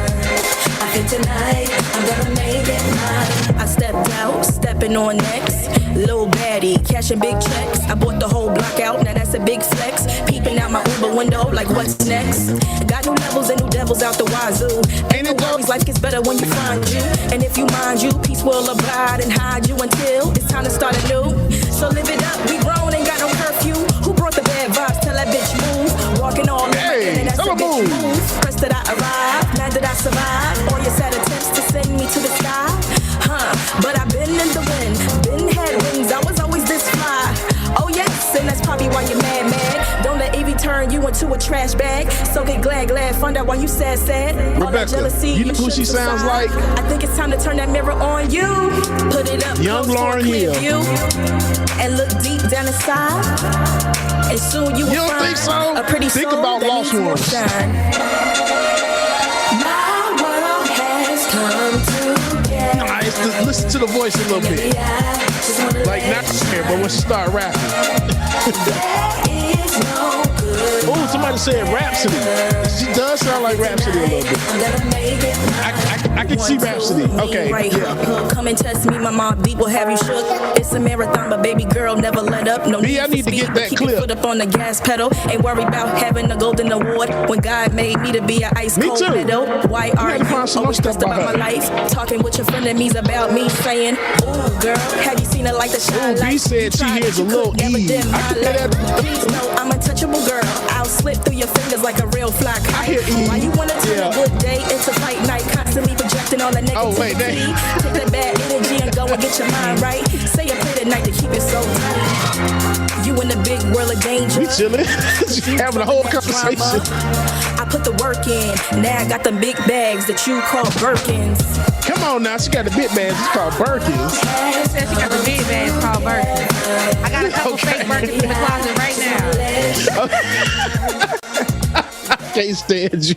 I think tonight I'm gonna make it mine. I stepped out, stepping on next. Lil baddie, cashing big checks. I bought the whole block out, now that's a big flex. Peeping out my Uber window, like what's next? Got new levels and new devils out the wazoo. Ain't no worries, life gets better when you find you. And if you mind you, peace will abide and hide you until it's time to start anew. So live it up, we grown, ain't got no curfew. Who brought the bad vibes? Tell that bitch move. Walking all night, and that's a bitch move. Pressed that I arrived, mad that I survived. All your sad attempts blowing in the wind. Been had wings, I was always this fly. Oh yes, and that's probably why you're mad. Don't let Evie turn you into a trash bag. So get glad, find out why you sad. All that jealousy, you know who she sounds like? I think it's time to turn that mirror on you. Put it up, young Lauryn Hill, and look deep down inside. And soon you will don't think so? A pretty think soul about that Lost needs more Ones. shine. My world has come together. Nice. Listen to the voice a little bit. Like not here, but when she start rapping. Oh, somebody said Rhapsody. She does sound like Rhapsody a little bit. I can see Rhapsody. Okay. Yeah. Come and test me, my mom beat will have you shook. It's a marathon, but baby girl, never let up. No need I need to get that keep clip. Your foot up on the gas pedal. Ain't worry about having a golden award when God made me to be an ice cold meadow. Why are you always stressed about my life? Talking with your frenemies about me, saying, "Ooh, girl, have you seen it like the shine light?" B said she hears a little E. Please know I'm untouchable, girl. I'll slip through your fingers like a real fly kite. Why you wanna turn a good day into fight night? Constantly projecting all the negativity. Take that bad energy and go and get your mind right. Say a prayer tonight to keep it so tight. You in the big world of danger. We chilling. Having a whole conversation. I put the work in. Now I got the big bags that you call Birkins. Come on now, she got the big bags. It's called Birkins. She said she got the big bags called Birkins. I got a couple fake Birkins in the closet right now. Can't stand you.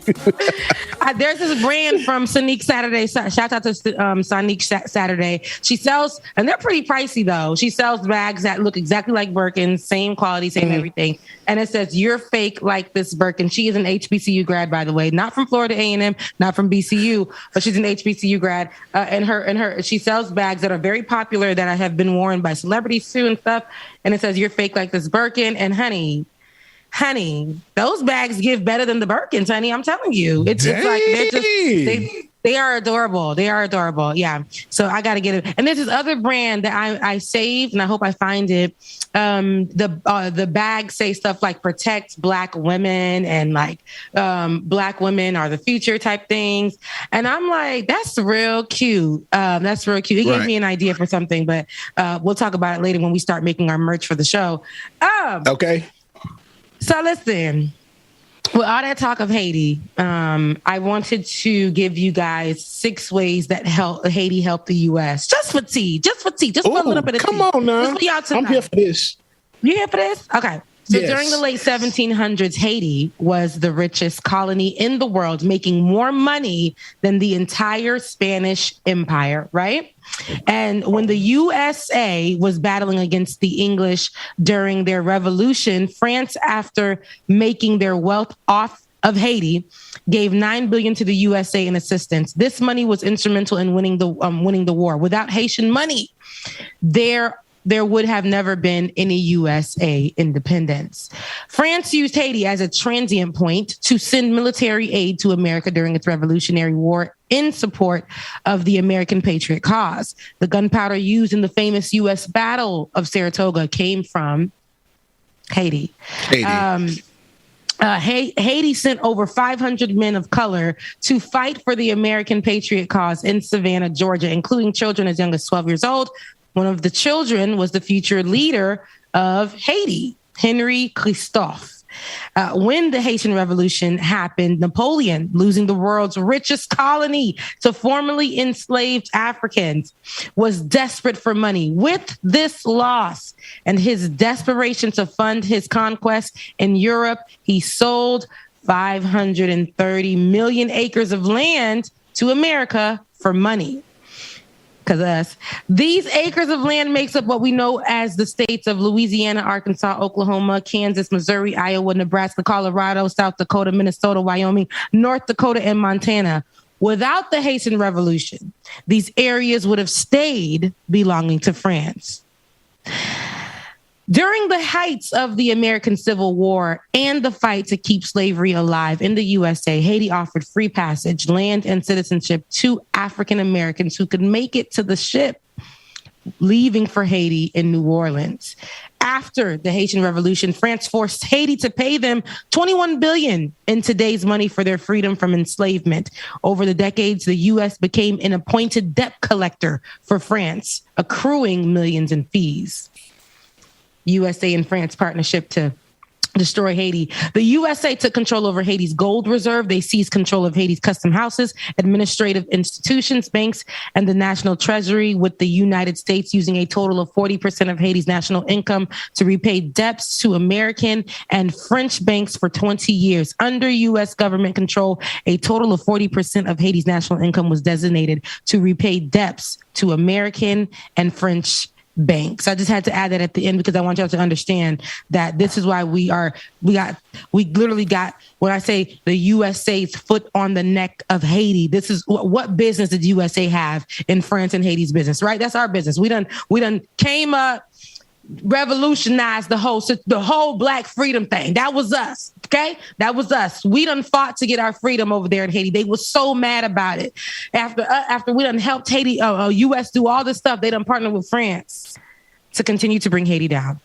There's this brand from Sonique Saturday. Shout out to Sonique Saturday. She sells, and they're pretty pricey though. She sells bags that look exactly like Birkins, same quality, same everything. And it says, "You're fake like this Birkin." She is an HBCU grad, by the way, not from Florida A&M, not from BCU, but she's an HBCU grad. And she sells bags that are very popular that have been worn by celebrities too and stuff. And it says, "You're fake like this Birkin." And honey, those bags give better than the Birkins, honey. I'm telling you. It's like they are adorable. They are adorable. Yeah. So I got to get it. And there's this other brand that I saved, and I hope I find it. The bags say stuff like protect Black women and like Black women are the future type things. And I'm like, that's real cute. That's real cute. It gave me an idea for something, but we'll talk about it later when we start making our merch for the show. Okay. So listen, with all that talk of Haiti, I wanted to give you guys 6 ways that Haiti helped the U.S. Just for tea, just for a little bit of tea. Come on now. I'm here for this. You here for this? Okay. So Yes. during the late 1700s, Haiti was the richest colony in the world, making more money than the entire Spanish Empire, right? And when the USA was battling against the English during their revolution, France, after making their wealth off of Haiti, gave $9 billion to the USA in assistance. This money was instrumental in winning the war. Without Haitian money, there would have never been any USA independence. France used Haiti as a transient point to send military aid to America during its Revolutionary War in support of the American Patriot cause. The gunpowder used in the famous U.S. Battle of Saratoga came from Haiti. Haiti sent over 500 men of color to fight for the American Patriot cause in Savannah, Georgia, including children as young as 12 years old. One of the children was the future leader of Haiti, Henry Christophe. When the Haitian Revolution happened, Napoleon, losing the world's richest colony to formerly enslaved Africans, was desperate for money. With this loss and his desperation to fund his conquest in Europe, he sold 530 million acres of land to America for money. Because these acres of land makes up what we know as the states of Louisiana, Arkansas, Oklahoma, Kansas, Missouri, Iowa, Nebraska, Colorado, South Dakota, Minnesota, Wyoming, North Dakota, and Montana. Without the Haitian Revolution, these areas would have stayed belonging to France. During the heights of the American Civil War and the fight to keep slavery alive in the USA, Haiti offered free passage, land, and citizenship to African Americans who could make it to the ship leaving for Haiti in New Orleans. after the Haitian Revolution, France forced Haiti to pay them $21 billion in today's money for their freedom from enslavement. Over the decades, the U.S. became an appointed debt collector for France, accruing millions in fees. USA and France partnership to destroy Haiti. The USA took control over Haiti's gold reserve. They seized control of Haiti's custom houses, administrative institutions, banks, and the national treasury, with the United States using a total of 40% of Haiti's national income to repay debts to American and French banks for 20 years. Under U.S. government control, a total of 40% of Haiti's national income was designated to repay debts to American and French banks. I just had to add that at the end because I want y'all to understand that this is why we literally got, when I say the USA's foot on the neck of Haiti, this is what business did USA have in France and Haiti's business, right? That's our business. We done came up, revolutionized the whole Black freedom thing. That was us. Okay. That was us. We done fought to get our freedom over there in Haiti. They were so mad about it. After we done helped Haiti, US do all this stuff, they done partnered with France to continue to bring Haiti down.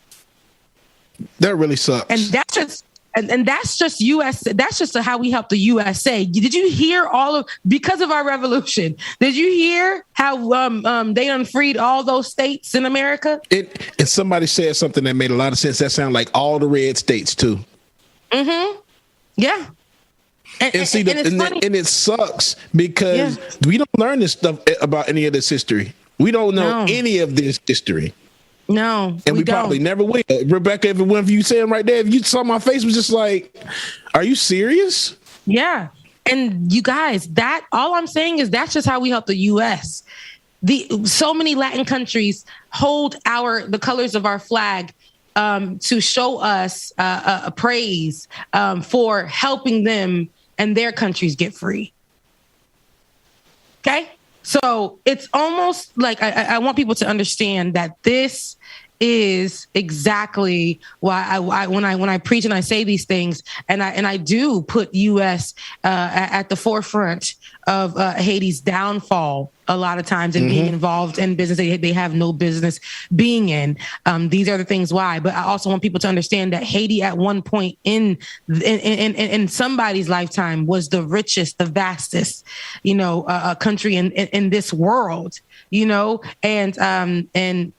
That really sucks. And that's just US. That's just how we help the USA. Did you hear because of our revolution? Did you hear how they unfreed all those states in America? And somebody said something that made a lot of sense. That sounded like all the red states too. Mm-hmm. Yeah. And it sucks because we don't learn this stuff about any of this history. We don't know any of this history. No, and we probably never will. Rebecca, if it went for you saying right there, if you saw my face, was just like, are you serious? Yeah. And you guys, all I'm saying is that's just how we help the US. So many Latin countries hold the colors of our flag to show us praise for helping them and their countries get free. Okay? So it's almost like I want people to understand that this is exactly why when I preach and I say these things, and I do put U.S. At the forefront of Haiti's downfall a lot of times, and being involved in business they have no business being in. These are the things why. But I also want people to understand that Haiti at one point in somebody's lifetime was the richest, the vastest, country in this world. And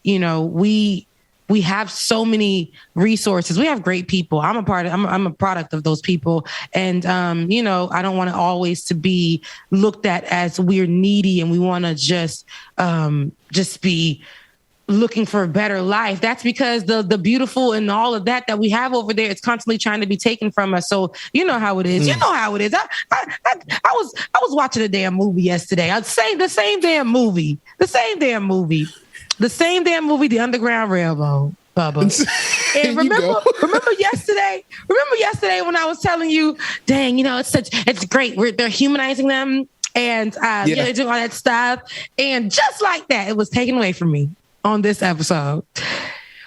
we have so many resources. We have great people. I'm a product of those people. And, I don't want to always to be looked at as we're needy and we want to just be looking for a better life. That's because the beautiful and all of that we have over there, it's constantly trying to be taken from us. So you know how it is. You know how it is. I was watching a damn movie yesterday. I'd say the same damn movie, The Underground Railroad, Bubba. And remember yesterday when I was telling you, dang, it's great. They're humanizing them and they're doing all that stuff. And just like that, it was taken away from me on this episode.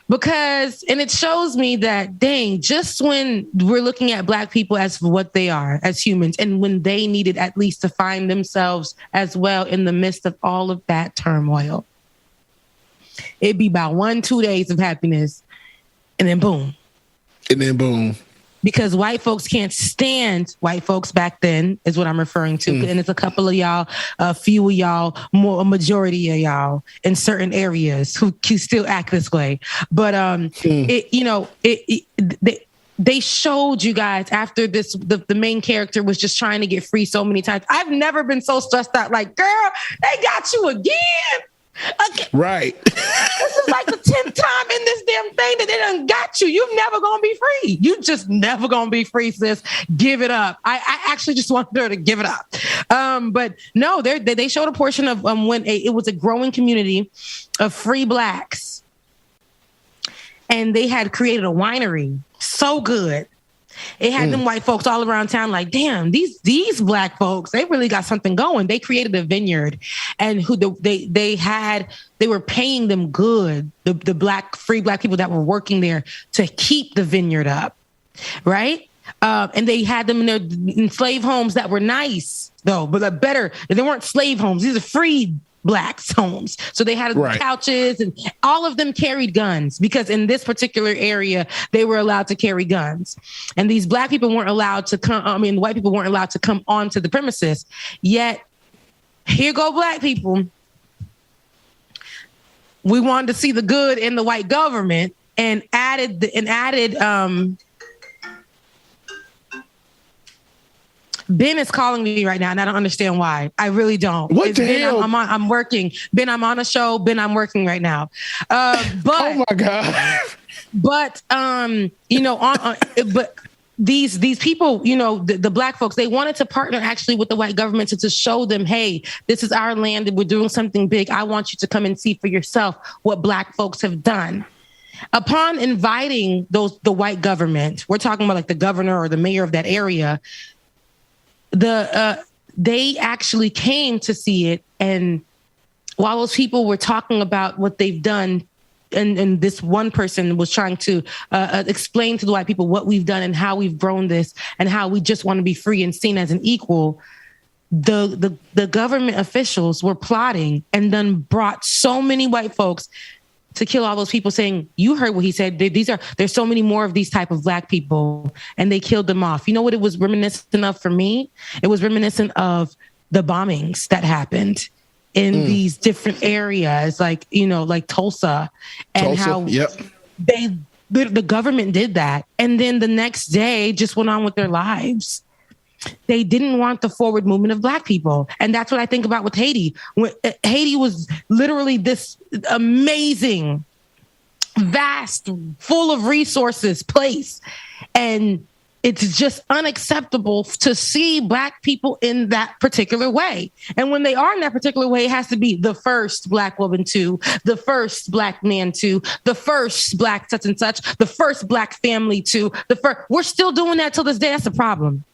And it shows me that, dang, just when we're looking at Black people as what they are, as humans, and when they needed at least to find themselves as well in the midst of all of that turmoil, it'd be about 1-2 days of happiness and then boom. Because white folks can't stand white folks back then is what I'm referring to. And it's a couple of y'all, a few of y'all, a majority of y'all in certain areas who still act this way. But, they showed you guys after this, the main character was just trying to get free so many times. I've never been so stressed out. Like, girl, they got you again. Okay. Right. This is like the 10th time in this damn thing that they done got you. You're never going to be free. You just never going to be free, sis. Give it up. I actually just wanted her to give it up. But no, they showed a portion of when it was a growing community of free Blacks. And they had created a winery. So good. It had them white folks all around town like, damn, these Black folks, they really got something going. They created a vineyard and they were paying them good, the free Black people that were working there to keep the vineyard up. Right. And they had them in slave homes that were nice though, but better. They weren't slave homes. These are free blacks' homes. So they had couches, and all of them carried guns because in this particular area, they were allowed to carry guns. And these black people weren't allowed to come, white people weren't allowed to come onto the premises. Yet, here go black people. We wanted to see the good in the white government and added Ben is calling me right now, and I don't understand why. I really don't. What the hell? I'm working. Ben, I'm on a show. Ben, I'm working right now. But oh my God. But but these people, the black folks, they wanted to partner actually with the white government to show them, hey, this is our land and we're doing something big. I want you to come and see for yourself what black folks have done. Upon inviting the white government, we're talking about like the governor or the mayor of that area, they actually came to see it. And while those people were talking about what they've done, and this one person was trying to explain to the white people what we've done and how we've grown this and how we just want to be free and seen as an equal, the government officials were plotting and then brought so many white folks to kill all those people, saying, you heard what he said. There's so many more of these type of black people, and they killed them off. You know what it was reminiscent of for me? It was reminiscent of the bombings that happened in these different areas, like Tulsa, and how the government did that. And then the next day just went on with their lives. They didn't want the forward movement of black people. And that's what I think about with Haiti. When Haiti was literally this amazing, vast, full of resources place. And it's just unacceptable to see black people in that particular way. And when they are in that particular way, it has to be the first black woman to, the first black man to, the first black such and such, the first black family to, we're still doing that till this day. That's a problem.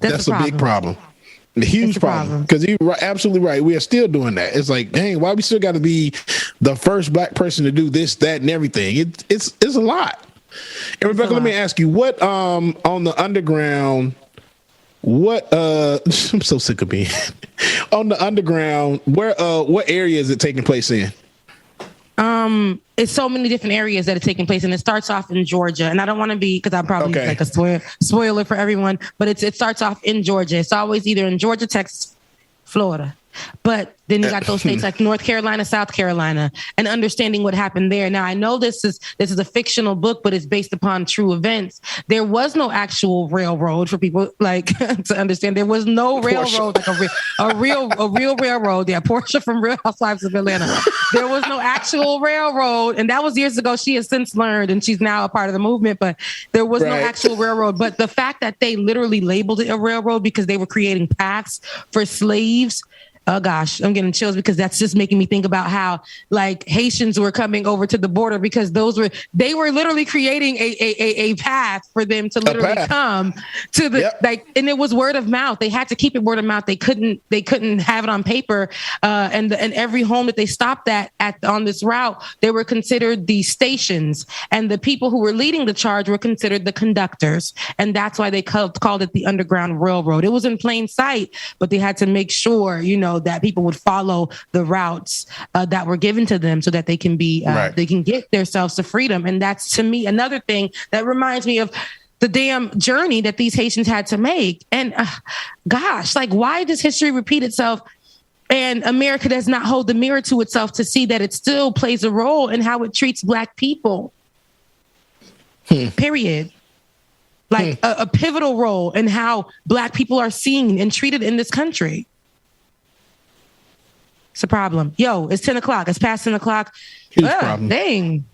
That's a big problem. A huge problem. Because you're absolutely right. We are still doing that. It's like, dang, why we still got to be the first black person to do this, that, and everything? It's a lot. And Rebecca, let me ask you, what on the underground, I'm so sick of being on the underground, what area is it taking place in? It's so many different areas that are taking place, and it starts off in Georgia. And I don't want to be, because I'm probably like a spoiler for everyone, but it starts off in Georgia. It's always either in Georgia, Texas, Florida. But then you got those states like North Carolina, South Carolina, and understanding what happened there. Now, I know this is a fictional book, but it's based upon true events. There was no actual railroad for people to understand. There was no railroad, like a real railroad. Yeah, Portia from Real Housewives of Atlanta. There was no actual railroad, and that was years ago. She has since learned, and she's now a part of the movement. But there was no actual railroad. But the fact that they literally labeled it a railroad because they were creating paths for slaves. Oh gosh, I'm getting chills because that's just making me think about how Haitians were coming over to the border because they were literally creating a path for them to literally come to the and it was word of mouth. They had to keep it word of mouth. They couldn't have it on paper. And every home that they stopped at on this route, they were considered the stations, and the people who were leading the charge were considered the conductors. And that's why they called it the Underground Railroad. It was in plain sight, but they had to make sure, that people would follow the routes that were given to them so that they can be, they can get themselves to freedom. And that's, to me, another thing that reminds me of the damn journey that these Haitians had to make. And gosh, why does history repeat itself? And America does not hold the mirror to itself to see that it still plays a role in how it treats black people. Period. A pivotal role in how black people are seen and treated in this country. It's a problem. Yo, it's 10 o'clock. It's past 10 o'clock. Huge problem. Dang.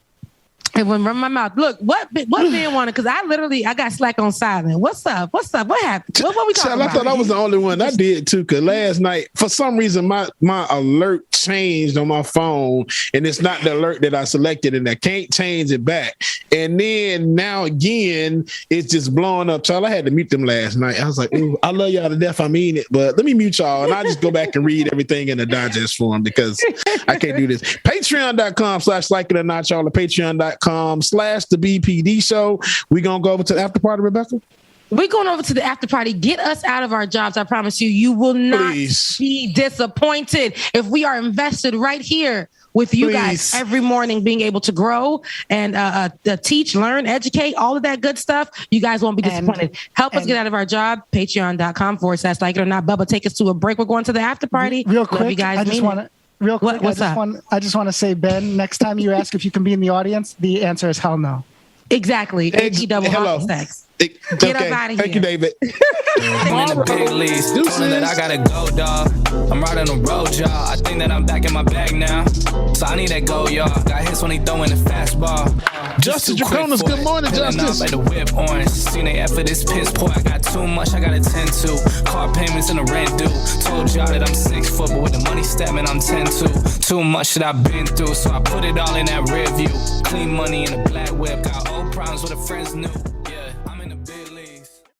It went from my mouth. Look, what Ben wanted, because I got Slack on silent. What's up? What happened? What we talking about? I thought I was the only one. I did too, because last night, for some reason, my alert changed on my phone, and it's not the alert that I selected, and I can't change it back. And then now again, it's just blowing up. Child, I had to mute them last night. I was like, ooh, I love y'all to death. I mean it, but let me mute y'all, and I just go back and read everything in the digest form because I can't do this. Patreon.com/like it or not, y'all. Patreon.com/the BPD show. We gonna go over to the after party, Rebecca? We're going over to the after party. Get us out of our jobs. I promise you, you will not be disappointed if we are invested right here with you guys every morning, being able to grow and teach, learn, educate, all of that good stuff. You guys won't be disappointed. Help us get out of our job. Patreon.com/like it or not. Bubba, take us to a break. We're going to the after party. Real quick, you guys I just want to. Real quick, I just want to say, Ben, next time you ask if you can be in the audience, the answer is hell no. Exactly. Hello. Sex. Get up out of here. Thank you, David. I'm in the big leagues. Told that I gotta go, dog. I'm riding the road, y'all. I think that I'm back in my bag now. So I need that go, y'all. Got hits when he throwing the fastball. Justice Draconis, good morning, Justice. Like the whip orange. Seen they effort, this piss poor. I got too much, I gotta tend to. Car payments and the rent due. Told y'all that I'm 6 foot, but with the money stabbing, I'm 10-2. Too much that I've been through, so I put it all in that rear view. Clean money in a black whip. Got old problems with the friends new. Yeah, I'm in the big league.